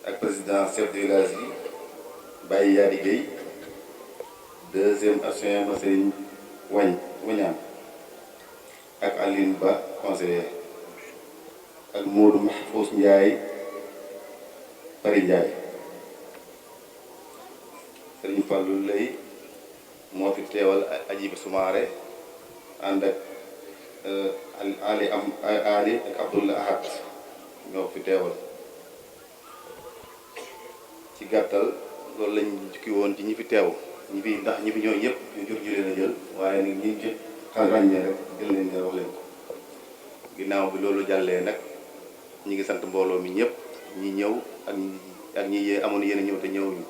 ak président chef de village yi Baye Yadi Gueye deuxième adjoint ma Serigne Wañaan ak Aline Ba conseiller ak Modou Mahfous Ndiaye Pari Ndiaye Serigne Fallou Lay moo fi teewal Ajiba Soumaré ànd ak Ali ak Abdoulaye Ahad ñoo fi teewal ci gàttal loolu lañ jukki woon ci ñi fi teew ñi fi ndax ñi fi ñëw ñëpp ñu jur ñu leen a jël waaye nag ñi ci ràññee rek jël leen ne wax leen ko ginnaaw bi loolu jàllee nag ñi ngi sant mbooloo mi ñëpp ñi ñëw ak ñi amoon yéen a ñëw te ñëwuñu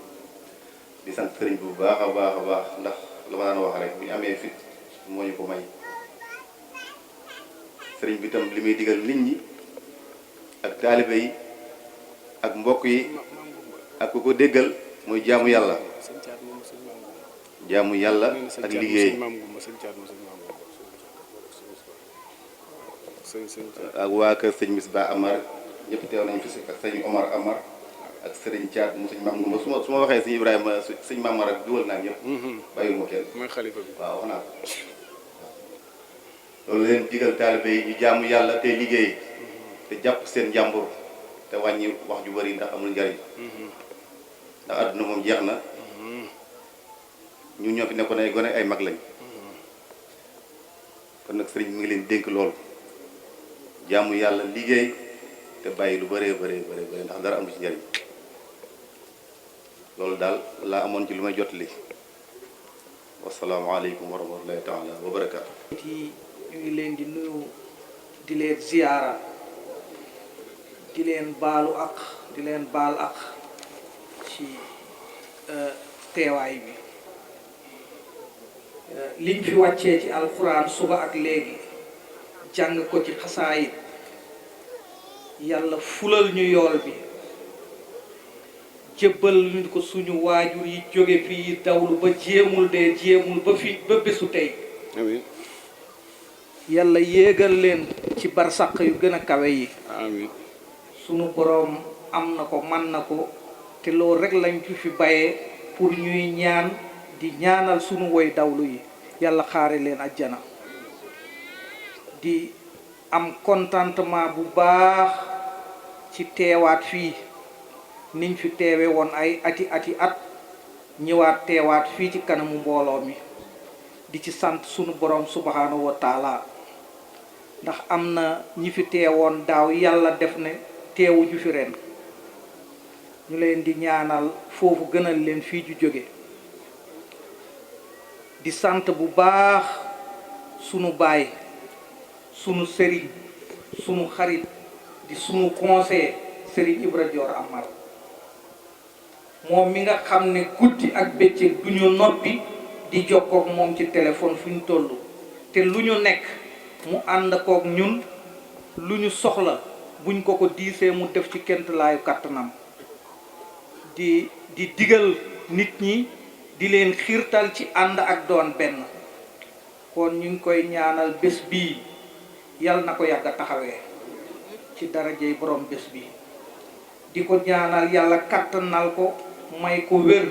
di sant sëriñ bu baax a baax a baax ndax la ma daan wax rek bu ñu amee fit moo ñu ko may sëriñ bi tam li muy digal nit ñi ak taalibe yi ak mbokk yi ak ku ko déggal mooy jaamu yàlla ak liggéey ak waa kër sëñ Misbah Amar ñëpp teew nañ fi ak sëñ Omar Amar ak sëriñ Thiat mu sëñ Mam Ngumba su ma waxee sëñ Ibrahima sëñ Mamar ak dugal naa ñëpp bàyyiwuma kenn mooy xalifa bi waaw wax naa ko loolu leen digal taalibe yi ñu jaamu yàlla te liggéey te jàpp seen njàmbur te wàññi wax ju bari ndax amul njariñ ndax àdduna moom jeex na ñu ñoo fi nekkoon ay gone ay mag lañ kon nag sëriñ mi ngi leen dénk loolu jaamu yàlla liggéey te bàyyi lu bëree bëree bëri ndax dara amu ci njariñ loolu daal laa amoon ci lu may jot li wasalaamaaleykum wa rahmatullahi taala wa barakaatu. ñu ngi leen di nuyu di leen ziyaara di leen baalu ak di leen baal ak ci teewaay bi liñ fi wàccee ci alxuraan suba ak léegi jàng ko ci xasaayit yàlla fulal ñu yool bi jébbal ñu ko suñu waajur yi jóge fii dawlu ba jéemul ba bésu tey amiin yàlla yéegal leen ci barsàq yu gën a kawe yi amiin sunu boroom am na ko man na ko te loolu rek lañ ci fi bayee pour ñuy ñaan di ñaanal sunu woy dawlu yi yàlla xaare leen àjjana di am contentement bu baax ci teewaat fii niñ fi teewe woon ay ati at ñëwaat teewaat fii ci kanamu mbooloo mi di ci sant sunu boroom subhanahu wa taala ndax am na ñi fi teewoon daaw yàlla def ne teewu ju fi ren ñu leen di ñaanal foofu gënal leen fii ju jóge di sant bu baax sunu baay sunu sëriñ sunu xarit di sunu conseil sëriñ Ibra Dior Amar moom mi nga xam ne guddi ak bëccëg du ñu noppi di jokkook moom ci téléphone fu ñu toll te lu ñu nekk mu ànd kook ñun lu ñu soxla buñ ko diisee mu def ci kentlaayu kàttanam di digal nit ñi di leen xiirtal ci ànd ak doon benn kon ñu ngi koy ñaanal bés bii yal na ko yàgg a taxawee ci darajey borom bés bi di ko ñaanal yàlla kàttanal ko may ko wér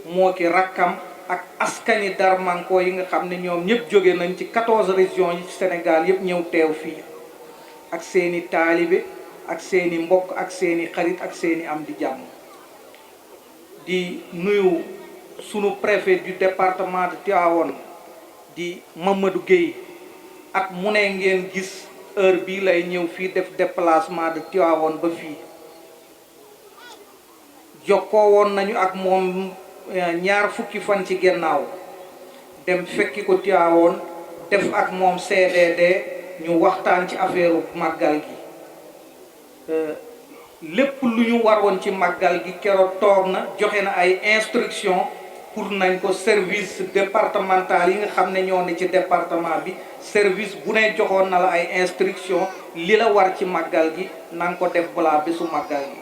moo ki rakkam ak askani Darmanko yi nga xam ne ñoom ñëpp jóge nañ ci 14 régions yi ci Sénégal yëpp ñëw teew fii ak seeni taalibe ak seeni mbokk ak seeni xarit ak seeni am di jàmm di nuyu sunu préfet du département de Tivaouane di Mamadou Gueye at mu ne ngeen gis heure bii lay ñëw fii def déplacement de Tivaouane ba fii jokkoo woon nañu ak moom ñaar fukki fan ci gannaaw dem fekki ko Tivaouane def ak moom CDD ñu waxtaan ci affaire màggal gi lépp lu ñu waroon ci màggal gi keroog toog na joxe na ay instruction pour nañ ko service départemental yi nga xam ne ñoo ne ci département bi service bu ne joxoon na la ay instruction li la war ci màggal gi na nga ko def balaa bésu màggal gi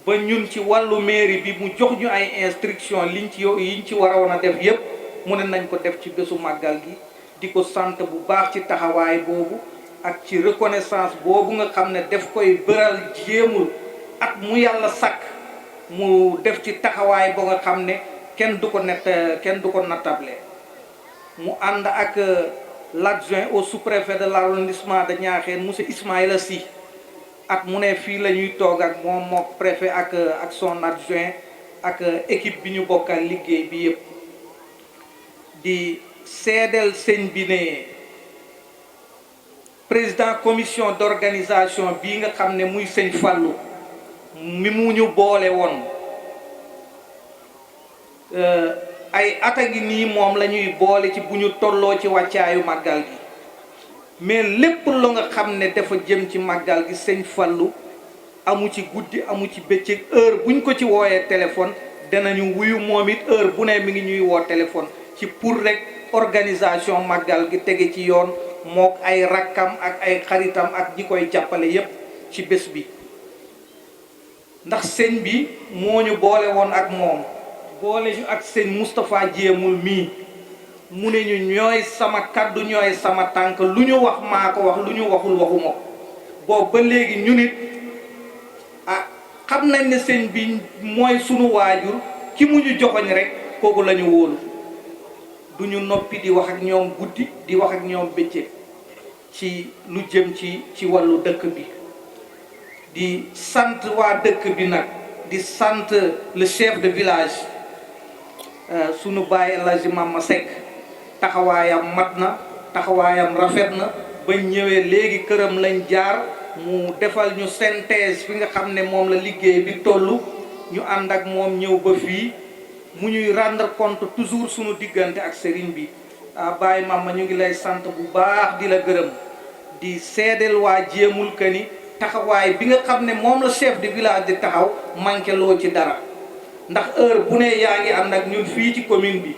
ba ñun ci wàllu mairie bi mu jox ñu ay instruction yiñ ci waroon a def yépp mu ne nañ ko def ci bésu màggal gi di ko sant bu baax ci taxawaay boobu ak ci reconnaissance boobu nga xam ne def koy bëral jéemul at mu yàlla sàkk mu def ci taxawaay ba nga xam ne kenn du ko nattable mu ànd ak l'adjoint au sous-préfet de l'arrondissement de Niakhène monsieur Ismaïla Sy at mu ne fii la ñuy toog ak moom mook préfet ak son adjoint ak équipe bi ñu bokkal liggéey bi yëpp di seedeel sëñ bi ne président commission d'organisation bii nga xam ne muy sëñ Fallou mi mu ñu boole woon ay ata ngi nii moom la ñuy boole ci bu ñu tolloo ci wàccaayu màggal gi mais lépp lu nga xam ne dafa jëm ci màggal gi sëñ Fallou amu ci guddi amu ci bëccëg heure buñ ko ci wooyee téléphone danañu wuyu moom it heure bu ne mi ngi ñuy woo téléphone ci pour rek organisation màggal gi tege ci yoon mook ay rakkam ak ay xaritam ak ñi koy jàppale yépp ci bés bi ndax sëñ bi moo ñu boole woon ak moom boole ñu ak sëñ Moustapha Jéemul mii mu ne ñu ñooy sama kaddu ñooy sama tànk lu ñu wax maa ko wax lu ñu waxul waxuma ko boobu ba léegi ñu nit xam nañ ne sëñ bi mooy sunu waajur ki mu ñu joxoñ rek kooku la ñu wóolu du ñu noppi di wax ak ñoom guddi di wax ak ñoom bëccëg ci lu jëm ci wàllu dëkk bi di sant waa dëkk bi nag di sant le chef de village sunu baay El Hadji Mama Seck taxawaayam mat na taxawaayam rafet na ba ñëwee léegi këram lañ jaar mu defal ñu synthèse fi nga xam ne moom la liggéey bi toll ñu ànd ak moom ñëw ba fii mu ñuy rendre compte toujours sunu diggante ak sëriñ bi Baye Mama ñu ngi lay sant bu baax di la gërëm di seedeel waa jéemul ka ni taxawaay bi nga xam ne moom la chef de village di taxaw manqué loo ci dara ndax heure bu ne yaa ngi ànd ak ñun fii ci commune bi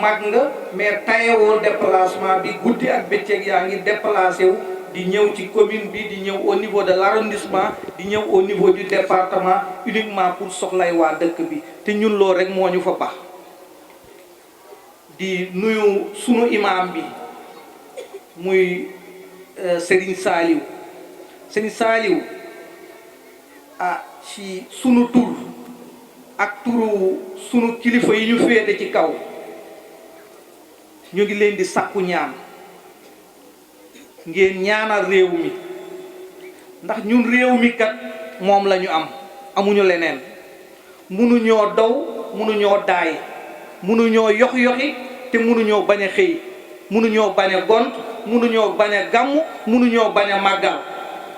mag nga mais tayewoo déplacement bi guddi ak bëccëg yaa ngi déplacé wu di ñëw ci commune bi di ñëw au niveau de l'arrondissement di ñëw au niveau du département uniquement pour soxlay waa dëkk bi te ñun loolu rek moo ñu fa baax di nuyu sunu imam bi muy Serigne Saliou ci sunu tur ak turu sunu kilifa yi ñu féete ci kaw ñu ngi leen di sakku ñaan ngeen ñaanal réew mi ndax ñun réew mi kat moom la ñu amuñu leneen mënuñoo daw mënuñoo daay mënuñoo yoxi te mënuñoo bañ a xëy mënuñoo bañ a gont mënuñoo bañ a gàmmu mënuñoo bañ a màggal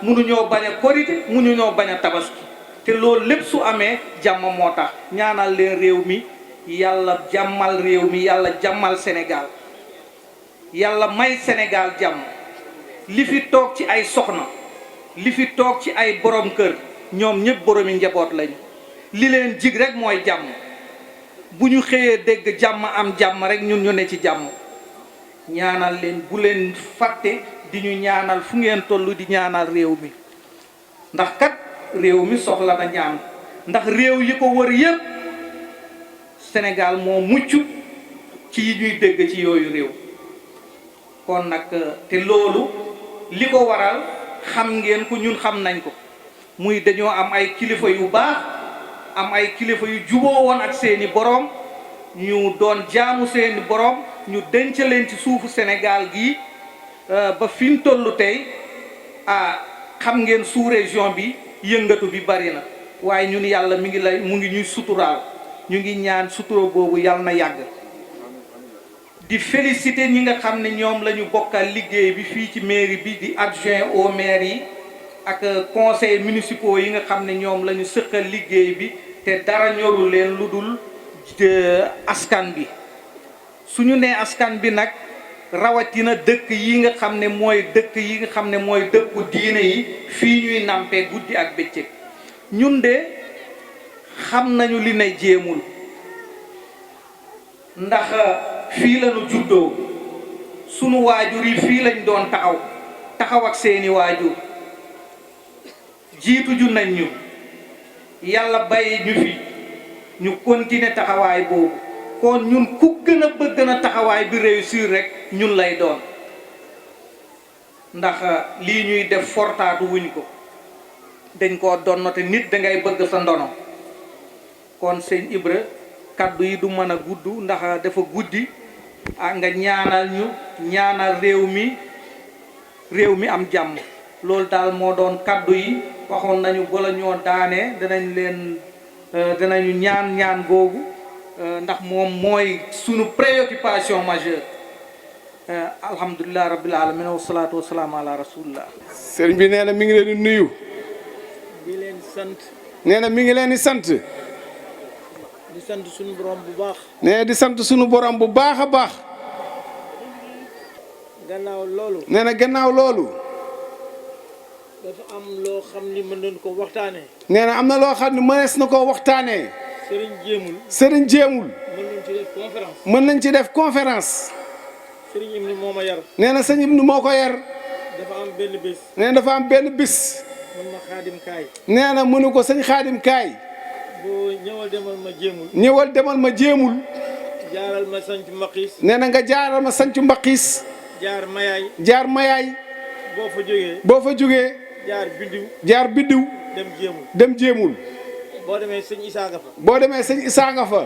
mënuñoo bañ a korite mënuñoo bañ a tabaski te loolu lépp su amee jàmm moo tax ñaanal leen réew mi yàlla jàmmal réew mi yàlla jàmmal Sénégal yàlla may Sénégal jàmm li fi toog ci ay soxna li fi toog ci ay borom kër ñoom ñëpp boromi njaboot lañu li leen jig rek mooy jàmm bu ñu xëyee dégg jàmm am jàmm rek ñun ñu ne ci jàmm ñaanal leen bu leen fàtte di ñu ñaanal fu ngeen toll di ñaanal réew mi ndax kat réew mi soxla na ñaan ndax réew yi ko wër yépp Sénégal moo mucc ci yi ñuy dégg ci yooyu réew kon nag te loolu li ko waral xam ngeen ko ñun xam nañ ko muy dañoo am ay kilifa yu baax am ay kilifa yu juboo woon ak seeni boroom ñu doon jaamu seeni boroom ñu denc leen ci suufu Sénégal gi ba fi mu toll tey xam ngeen sous-région bi yëngatu bi bari na waaye ñun yàlla mu ngi ñuy suturaal ñu ngi ñaan sutura boobu yàlla na yàgg di féliciter ñi nga xam ne ñoom la ñu bokkal liggéey bi fii ci mairie bi di adjoint au maire yi ak conseils municipaux yi nga xam ne ñoom la ñu sëqal liggéey bi te dara ñoru leen lu dul askan bi suñu nee askan bi nag rawatina dëkk yi nga xam ne mooy dëkk yi nga xam ne mooy dëkku diine yi fii ñuy nampee guddi ak bëccëg ñun de xam nañu li ne jéemul ndax fii lañu juddoo sunu waajur yi fii lañ doon taxaw ak seeni waajur jiitu ju nañ ñu yàlla bàyyi ñu fi ñu continuer taxawaay boobu kon ñun ku gën a bëgg na taxawaay bi réussir rek ñun lay doon ndax lii ñuy def fortaatu wuñ ko dañ koo donn te nit dangay bëgg sa ndono kon sëñ Ibra kaddu yi du mën a gudd ndax dafa guddi nga ñaanal ñu ñaanal réew mi am jàmm loolu daal moo doon kaddu yi waxoon nañu bala ñoo daanee dinañu ñaan googu ndax moom mooy sunu préoccupation majeure alhamdulilah rabbil alamin wa salaatu wa salaam ala rasulillah. sëriñ bi nee na mi ngi leen di nuyu. di leen sant. nee na mi ngi leen di sant. di sant sunu borom bu baax. nee di sant sunu borom bu baax a baax. gannaaw loolu. nee na gannaaw loolu. dafa am loo xam ni mën nañu ko waxtaanee. nee na am na loo xam ne mënees na koo waxtaanee. sëriñ jéemul. mën nañ ci def conférence. mën nañ ci def conférence. sëriñ Ibnu moo ma yar. nee na sëñ Ibnu moo ko yar. dafa am benn bés. nee na dafa am benn bis. mën ma xaadim kaay. nee na mënu ko sëñ xaadim kaay. boo ñëwal demal ma jéemul. ñëwal demal ma jéemul. jaaral ma sanc mbaqiis. nee na nga jaaral ma sanc mbaqiis. jaar mayaay. jaar mayaay. boo fa jógee. boo fa jógee. jaar biddiw. jaar biddiw. dem jéemul. dem jéemul. boo demee sëñ Isaa nga fa. boo demee sëñ Isaa nga fa.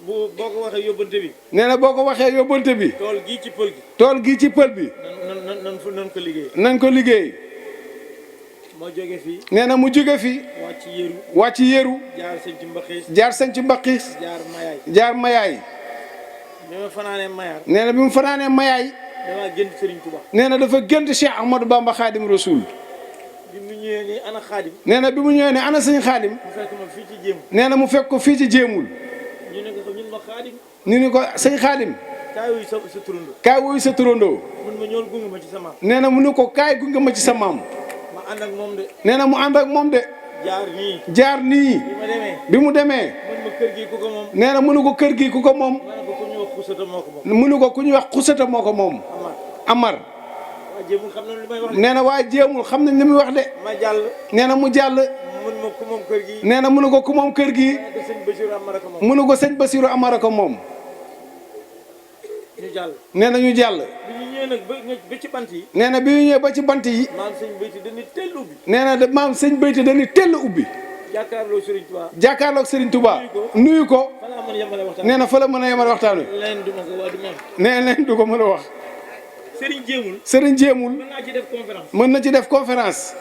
boo ko waxee yóbbante bi. nee na boo ko waxee yóbbante bi. tool gii ci pël gi. tool gii ci pël bi. nan ko liggéey. nañ ko liggéey. moo jóge fii. nee na mu jóge fii. wàcc yéru. wàcc yéru. jaar sëñ ci mbaqiis. jaar sëñ ci mbaqiis. jaar mayaay. jaar mayaay. bi ma fanaanee mayaar. nee na bi mu fanaanee mayaay. damaa gént Serigne Touba. nee na dafa gént Cheikh Ahmadou Bamba Khadim Rasoul. bi mu ñëwee nii ana Khadim. nee na bi mu ñëwee nii ana sëñ Khadim. mu fekk ma fii ci jéemul. nee na mu fekk ko fii ci jéemul. ñu ne ko ñun ma Khadim. ñu ni ko sëñ Khadim. kaay wuyu sa turandoo. kaay wuyu sa turandoo. mun ma ñëwal gunge ma ci sa maam. nee na mu ni ko kaay gunge ma ci sa maam. ma ànd ak moom de. nee na mu ànd ak moom de. jaar nii. jaar nii. bi ma demee. bi mu demee. mun ma kër gi ku ko moom. nee na mu ni ko kër gi ku ko moom. ma ne ko ku ñuy wax xusata moo ko moom. mu ni ko ku ñuy wax xusata moo ko moom. Amar. waa jéemul xam nañ li may wax de. nee na waa jéemul xam nañ li muy wax de. ma jàll. nee na mu jàll. mun ma ku moom kër gi. nee na mu ni ko ku moom kër gi. mu ni ko sëñ Basiru Amara ko moom. ñu jàll. nee na ñu jàll. bi ñu ñëwee nag ba ci bant yi. nee na bi ñu ñëwee ba ci bant yi. maam sëñ Bayti dañuy teel ubbi. nee na maam sëñ Bayti dañuy teel ubbi. jàkkaarloo Serigne Touba. jàkkaarloo Serigne Touba. nuyu ko. fa la mën a yemale waxtaan. nee na fa la mën a yemale waxtaan wi. leen du ma ko wax du ma am. nee leen du ko mën a wax. Serigne jéemul. Serigne jéemul. mën naa ci def conférence. mën na ci def conférence.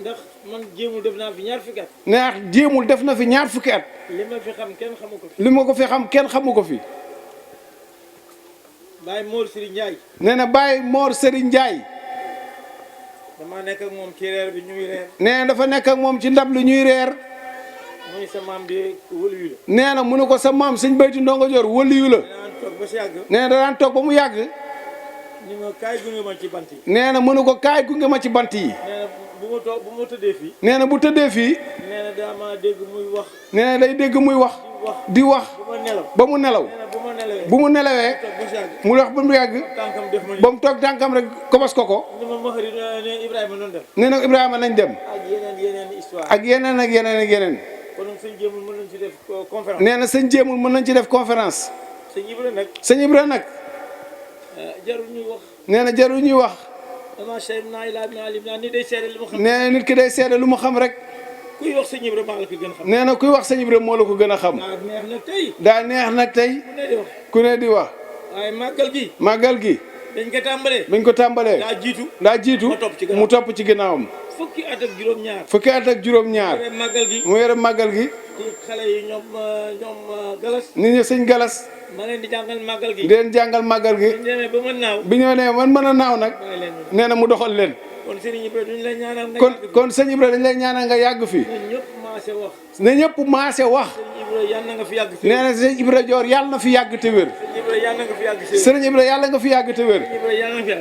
ndax man jéemul def naa fi ñaar fukki at. ndax jéemul def na fi ñaar fukki at. li ma fi xam kenn xamu ko fi. li ma ko fi xam kenn xamu ko fi. Baye Mor Serigne Ndiaye. nee na Baye Mor Serigne Ndiaye. damaa nekk ak moom ci reer bi ñuy reer. nee na dafa nekk ak moom ci ndab li ñuy reer. muy sa maam bi wëliyu la. nee na mu ne ko sa maam sëñ Bayti Ndongo Joor wëliyu la. daan toog ba si yàgg. nee na daan toog ba mu yàgg. ni ma kaay gunge ma ci bant yi. nee na mu ne ko kaay gunge ma ci bant yi. nee na bu ma tëddee fii. nee na bu tëddee fii. nee na dama dégg muy wax. nee na day dégg muy wax. di wax ba mu nelaw. bu mu nelawee. mu wax ba mu yàgg. ba mu toog tànkam rek kobos ko ko. nee na Ibrahima nañ dem. ak yeneen ak yeneen ak yeneen. nee na sëñ jéemul mën nañ ci def conférence. sëñ Ibra nag. jarul ñuy wax. nee na jarul ñuy wax. nee na nit ki day seede lu mu xam rek. kuy wax sëñ Ibra maa la ko gën a xam. nee na kuy wax sëñ Ibra moo la ko gën a xam. daa neex nag tey. daa neex nag tey. ku ne di wax. waaye màggal gi. màggal gi. dañ ko tàmbalee. bañ ko tàmbalee. daa jiitu. mu topp ci ginnaawam. fukki at ak juróom-ñaar. fukki at ak juróom-ñaar. mu yore màggal gi. mu yore màggal gi. xale yi ñoom galas. nit ñi sëñ galas. ma leen di jàngal màggal gi. di leen jàngal màggal gi. bi ñu demee ba mën naaw. bi ñoo nee man mën a naaw nag. nee na mu doxal leen. kon Serigne Ibra duñ la ñaanal nga yàgg fi. kon sëñ Ibra dañ lay ñaanal nga yàgg fi. na ñëpp maase wax. na ñëpp maase wax. Serigne Ibra yàlla nga fi yàgg. nee na sëñ Ibra Joor yàlla na fi yàgg te wér. Serigne Ibra yàlla nga fi yàgg. sëriñ Ibra yàlla nga fi yàgg te wér.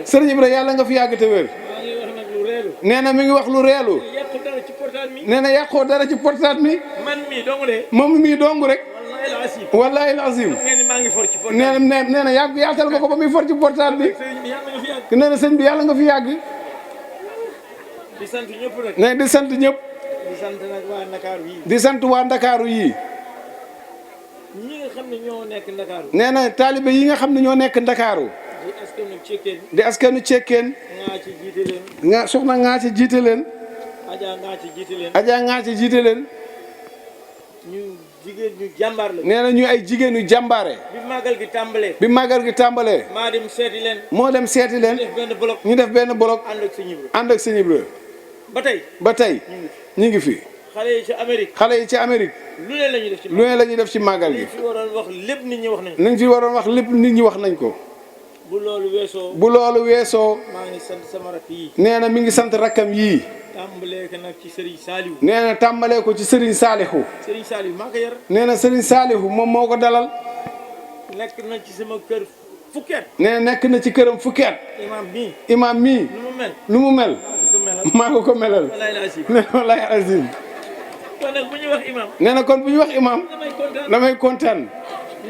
sëriñ Ibra yàlla nga fi yàgg te wér. nee na mi ngi wax lu reelu. nee na yàqoo dara ci portaat mi. man mii dong de. moom mii dong rek. wallahi lazim. nee na yàgg yaatal nga ko ba muy for ci portaat bi. nee na sëñ bi yàlla nga fi yàgg. di sant ñëpp nag. nee di sant ñëpp. di sant nag waa Ndakaaru yii. di sant waa Ndakaaru yii. ñi nga xam ne ñoo nekk Ndakaaru. nee na taalibe yi nga xam ne ñoo nekk Ndakaaru. di askanu Cekkeen. di askanu Cekkeen. ngaa ci jiite leen. soxna ngaa ci jiite leen. Adja ngaa ci jiite leen. Adja ngaa ci jiite leen. ñu jigéen ñu jàmbaar la. nee na ñu ay jigéen yu jàmbaare. bi màggal gi tàmbalee. bi màggal gi tàmbalee. maa dem seeti leen. moo dem seeti leen. ñu def benn bloc. ànd ak Sëñ Ibra. ànd ak Sëñ Ibra. ba tey. ñu ngi fi. xale yi ci Amérique. xale yi ci Amérique. lu ne la ñuy def ci lu ne la ñuy def ci màggal gi. liñ fi waroon wax lépp nit ñi wax nañ ko. liñ fi waroon wax lépp nit ñi wax nañ ko. bu loolu weesoo. bu loolu weesoo. maa ngi sant sama rakk yi. nee na mi ngi sant rakkam yii. tàmbalee ko nag ci Serigne Saliou. nee na tàmbalee ko ci Serigne Saliou. Serigne Saliou maa ko yar. nee na Serigne Saliou moom moo ko dalal. nekk na ci sama kër fukki at. nee na nekk na ci këram fukki at. imaam mii. lu mu mel. maa ko melal. nee na wallaahi azim. kon nag bu ñu wax imaam. nee na kon bu ñu wax imaam. damay kontaan.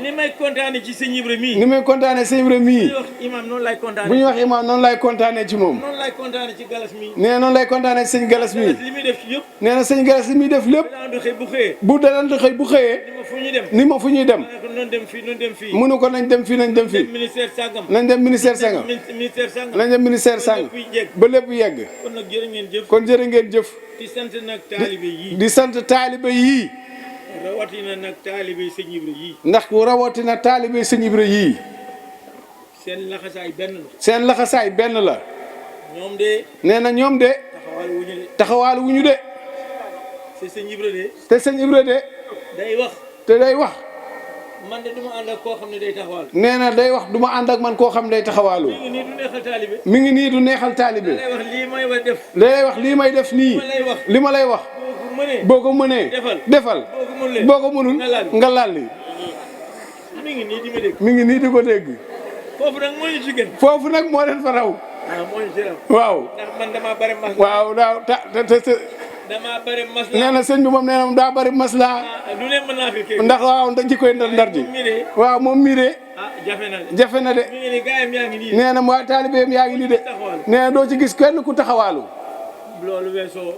ni may kontaane ci sëñ Ibra mii. ni may kontaane sëñ Ibra mii. bu ñuy wax imaam noonu lay kontaane. bu ñuy wax imaam noonu lay kontaane ci moom. noonu lay kontaane ci galas mii. nee noonu lay kontaane ci sëñ galas mii. li muy def ci yëpp. nee na sëñ galas li muy def lépp. bu dalaan di xëy bu xëyee. ni ma fu ñuy dem. noonu dem fii noonu dem fii. mënu ko nañ dem fii nañ dem fii. ministère sangam. nañ dem ministère sangam. ministère sangam. nañ dem ministère sangam. ba lépp yegg. kon nag jërë ngeen jëf. kon jërë ngeen jëf. di sant nag taalibe yii. di sant taalibe yii. rawatina nag taalibe sëñ Ibra yii. ndax rawatina taalibe sëñ Ibra yii. seen laxasaay benn la. seen laxasaay benn la. ñoom de. nee na ñoom de. taxawaal wuñu de. taxawaal wuñu de. te sëñ Ibra de. te sëñ Ibra de. day wax. te day wax. man de du ma ànd ak koo xam ne day taxawaalu. nee na day wax du ma ànd ak man koo xam ne day taxawaalu. mi ngi nii du neexal taalibe. mi ngi nii du neexal taalibe. da lay wax lii may wa def. da lay wax lii may def nii. li ma lay wax. boo ko mënee. defal boo ko mënul nga lalli. mi ngi nii di ma dégg. mi ngi nii di ko dégg. foofu nag moo ñu ci gën. foofu nag moo leen fa raw. moo ñu ci raw. waaw. ndax man damaa bari masla. waaw daaw damaa bari masla. nee na sëñ bi moom nee na daa bari masla. lu ne mën naa fi kii. ndax waaw ndax jikkoy ndar ji. waaw moom miiree. jafe na de. jafe na de. mi ngi nii gaayam yaa ngi nii. nee na waa taalibeem yaa ngi nii de. nee na doo ci gis kenn ku taxawaalu.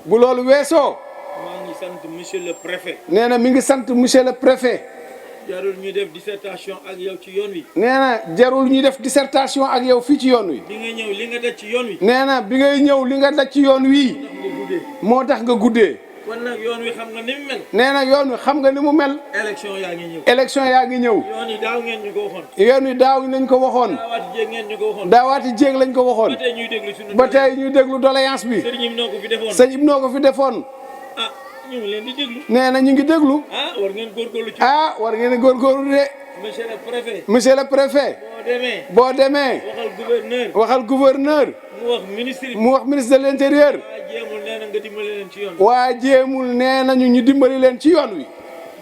bu loolu weesoo. maa ngi sant monsieur le préfet. nee na mi ngi sant monsieur le préfet. jarul ñuy def dissertation ak yow ci yoon wi. nee na jarul ñuy def dissertation ak yow fii ci yoon wi. bi nga ñëw li nga daj ci yoon wi. nee na bi ngay ñëw li nga daj ci yoon wi. moo tax nga guddee. kon nag yoon wi xam nga ni mu mel. nee na yoon wi xam nga ni mu mel. élection yaa ngi ñëw. élection yaa ngi ñëw. yoon yi daaw ngeen ñu ko waxoon. yoon wi daaw nañ ko waxoon. daawaati jéeg ngeen ñu ko waxoon. daawaati jéeg lañ ko waxoon. ba tey ñuy déglu suñu. ba tey ñuy déglu doléance bi. sëñ Ibou noo ko fi defoon. sëñ Ibou noo ko fi defoon. ah ñu ngi leen di déglu. nee na ñu ngi déglu. war ngeen góorgóorlu ci. war ngeen a góorgóorlu de. monsieur le préfet. monsieur le préfet. boo demee. waxal gouverneur. waxal gouverneur. mu wax ministre. mu wax ministre de l'intérieur. waa jéemul nee nañu ñu dimbali leen ci yoon wi.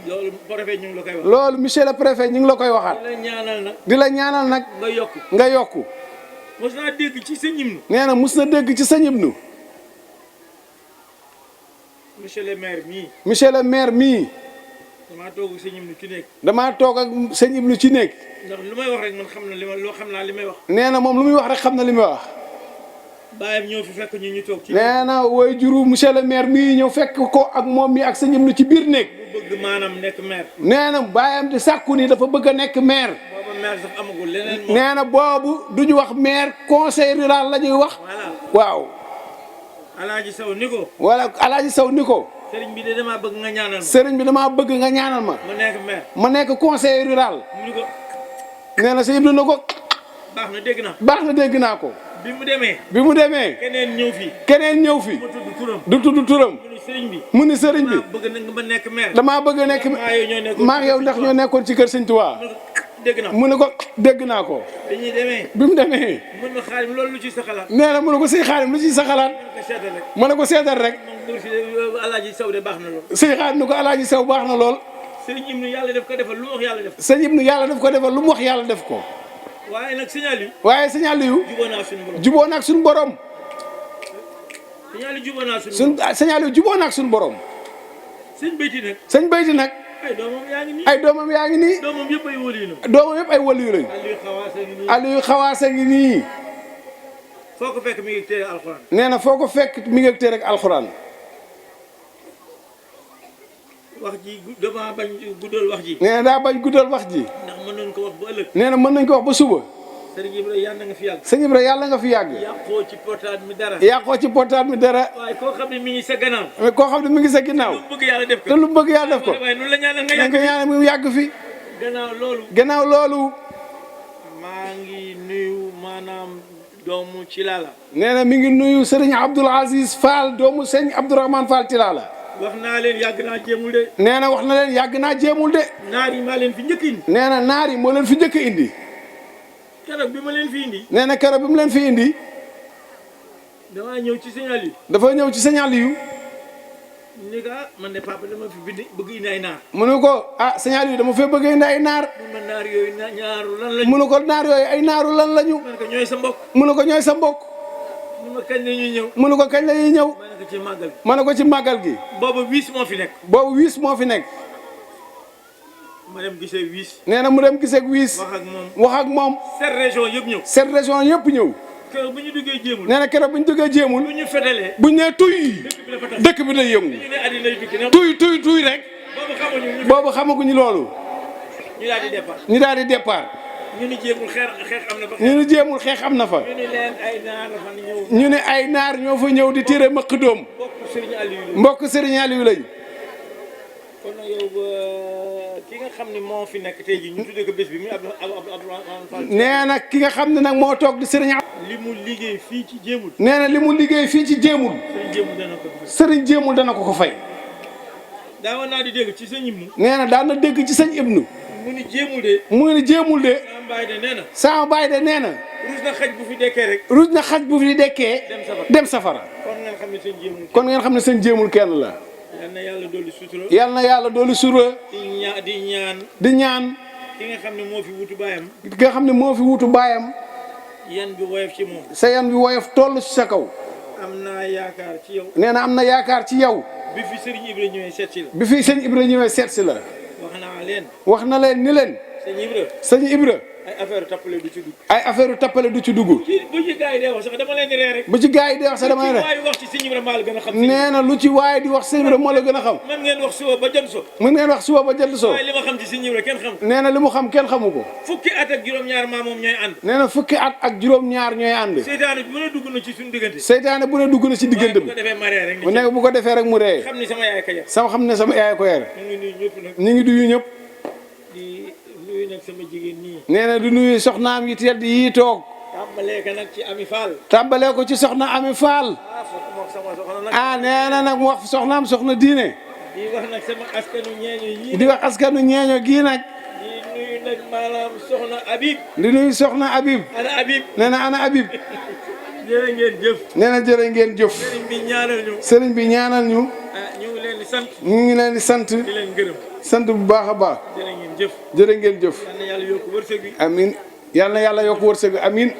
loolu préfet ñu ngi la koy wax. loolu monsieur le préfet ñu ngi la koy waxaat. di la ñaanal nag. di la ñaanal nag. nga yokku. nga yokku. mos naa dégg ci sëñ Ibnu. nee na mos na dégg ci sëñ Ibnu. monsieur le maire mii. monsieur le maire mii. damaa toog ak sëñ Ibnu ci nekk. damaa toog ak sëñ Ibnu ci nekk. ndax lu may wax rek man xam na li ma loo xam naa li may wax. nee na moom lu muy wax rek xam na li muy wax. baayam ñëw fi fekk ñu toog ci. nee na woy juru monsieur le maire mii ñëw fekk ko ak moom mi ak sëñ Ibnu ci biir néeg. mu bëgg maanaam nekk maire. nee na baayam di sàkku ni dafa bëgg a nekk maire. booba maire sax amagul leneen moom. nee na boobu du ñu wax maire conseil rural la ñuy wax. waaw. Alaaji Saw ni ko. wala Alaaji Saw ni ko. sëriñ bi de damaa bëgg nga ñaanal ma. sëriñ bi damaa bëgg nga ñaanal ma. ma nekk maire. ma nekk conseil rural. mu ni ko. nee na sëñ Ibnu na ko. baax na dégg naa. baax na dégg naa ko. bi mu demee. bi mu demee. keneen ñëw fi. keneen ñëw fi. mu tudd turam. du tudd turam. mu ni sëriñ bi. mu ni sëriñ bi. damaa bëgg nga nekk maire. damaa bëgg a nekk. maa yow ndax ñoo nekkoon ci kër sëñ Tuubaa. dégg naa mu ne ko dégg naa ko. bi ñuy demee. bi mu demee. mën na xaalim loolu lu ci sa xalaat. nee na mu ne ko sëñ Xaadim lu ci sa xalaat. ma ne ko seetal rek. Alaaji Saw de baax na lool. sëñ Xaadim ni ko Alaaji Saw baax na lool. sëñ Ibnu yàlla def ko defal lu mu wax yàlla def. sëñ Ibnu yàlla def ko defal lu mu wax yàlla def ko. waaye nag signal yi. waaye signal yu. jubóo naa suñu borom. jubóo naag suñu borom. signal yi jubóo naa suñu borom. signal yu jubóo naag suñu borom. sëñ Bayti nag. sëñ Bayti nag. ay doomam yaa ngi nii. ay doomam yaa ngi nii. doomam yëpp ay wëli la. doomam yëpp ay wëli lañ. Aliou Xawaasa ngi nii. foo ko fekk mi ngi téere alxuraan. nee na foo ko fekk mi ngi téere ak alxuraan. wax ji dama bañ guddal wax ji. nee na daa bañ guddal wax ji. ndax mën nañ ko wax ba ëllëg. nee na mën nañ ko wax ba suba. sëriñ Ibra yàlla nga fi yàgg. sëñ Ibra yàlla nga fi yàgg. yàqoo ci portaat mi dara. yàqoo ci portaat mi dara. waaye koo xam ne mi ngi sa gannaaw. koo xam ne mi ngi sa ginnaaw. lu bëgg yàlla def ko. te lu bëgg yàlla def ko. waaye noonu la ñaanal nga nga ñaanal mu yàgg fi. gannaaw loolu. maa ngi nuyu maanaam doomu Tilala. nee na mi ngi nuyu Serigne Abdoul Aziz Fall doomu sëñ Abdourahmane Fall Tilala. wax naa leen yàgg naa jéemul de. nee na wax na leen yàgg naa jéemul de. naar yi maa leen fi njëkk indi. nee na naar yi moo leen fi njëkk indi. keroog bi ma leen fi indi. nee na keroog bi mu leen fi indi. damaa ñëw ci signal yi. dafa ñëw ci signal yu. ni ko man de papa dama fi bëgg indi ay naar. mu ne ko signal yu dama fee bëgg indi ay naar. mun na naar yooyu ñaaru lan lañu. mu ne ko naar yooyu ay naaru lan lañu. mu ne ko ñooy sa mbokk. mu ne ko ñooy sa mbokk. mu ne ko kañ la ñuy ñëw. mu ne ko kañ la ñuy ñëw. ma ne ko ci màggal gi. ma ne ko ci màggal gi. boobu 8 moo fi nekk. boobu 8 moo fi nekk. ma dem gisee 8. nee na mu dem gisee 8. wax ak moom wax ak moom. 7 régions yëpp ñëw. 7 régions yëpp ñëw. keroog bu ñu duggee jéemul. nee na keroog bu ñu duggee jéemul. bu ñu fedalee. bu ñu nee tuy. dëkk bi day yëngu. ñu ne àddina yu tukki. tuy rek. boobu xamaguñu loolu. ñu daal di départ. ñu daal di départ. ñu ni jéemul xeex am na fa. ñu ni jéemul xeex am na fa. ñu ni leen ay naar la fa ñëw. ñu ne ay naar ñoo fa ñëw di tiré mëq doom. mbokk Serigne Aliou lañ. kon nag yow ki nga xam ne moo fi nekk tey jii ñu tuddee ko bés bi muy Abdourahmane Fall. nee na ki nga xam ne nag moo toog di Serigne. li mu liggéey fii ci jéemul. nee na li mu liggéey fii ci jéemul. Serigne jéemul dana ko fay. daawoon naa di dégg ci sëñ Ibnu. nee na daan na dégg ci sëñ Ibnu. mu ni jéemul de. mu ni jéemul de. sama baay de nee na. sama baay de nee na. ruus na xaj bu fi dekkee rek. ruus na xaj bu fi dekkee. dem safara. kon ngeen xam ne sëñ jéemul. kon ngeen xam ne sëñ jéemul kenn la. yal na yàlla dolli sutura. yal na yàlla dolli sutura. di ñaan. ki nga xam ne moo fi wutu baayam. ki nga xam ne moo fi wutu baayam. yan bi woyof ci moom. sa yan bi woyof toll ci sa kaw. am naa yaakaar ci yow. nee na am na yaakaar ci yow. bi fi Serigne Ibra ñëwee seet si la. bi fi sëñ Ibra ñëwee seet si la. wax naa leen. wax na leen ni leen. sëñ Ibra. ay affaire tappale du ci dugg. ay affaire tappale du ci dugg. bu ci gars yi dee wax sax dama leen di ree rek. bu ci gars yi dee wax sax dama leen di ree. lu ci waay wax ci sëñ Ibra maa la gën a xam. nee na lu ci waay di wax sëñ Ibra moo la gën a xam. mën ngeen wax suba ba jant so. mën ngeen wax suba ba jant so. waaye li ma xam ci sëñ Ibra kenn xam. nee na li mu xam kenn xamu ko. fukki at ak juróom-ñaar maa moom ñooy ànd. nee na fukki at ak juróom-ñaar ñooy ànd. seytaane bu ne dugg na ci suñu diggante. seytaane bu ne dugg na ci diggante bi. bu nekk bu ko defee rek mu ree. xam ni sama yaay ko yar. xam ne sama yaay ko yar. ñu ngi nuyu ñëpp nag. ñu ngi nuyu ñëpp. di nuyu nag sama jigéen ñii. nee na du nuyu soxnaam yi tedd yii toog. tàmbalee ko nag ci Ami Fall. tàmbalee ko ci soxna Ami Fall. nee na nag mu wax soxnaam soxna diine. di wax nag sama askanu ñeeño yii. di wax askanu ñeeño gii nag. di nuyu nag maanaam soxna Habib. di nuyu soxna Habib. ana Habib. nee na ana Habib. jërë ngeen jëf. nee na jërë ngeen jëf. sëriñ bi ñaanal ñu. sëriñ bi ñaanal ñu. ñu ngi leen di sant. ñu ngi leen di sant. di leen gërëm. sant bu baax a baax. jërë ngeen jëf. jërë ngeen jëf. yal na yàlla yokk wërsëg bi. amiin yal na yàlla yokk wërsëg bi amiin.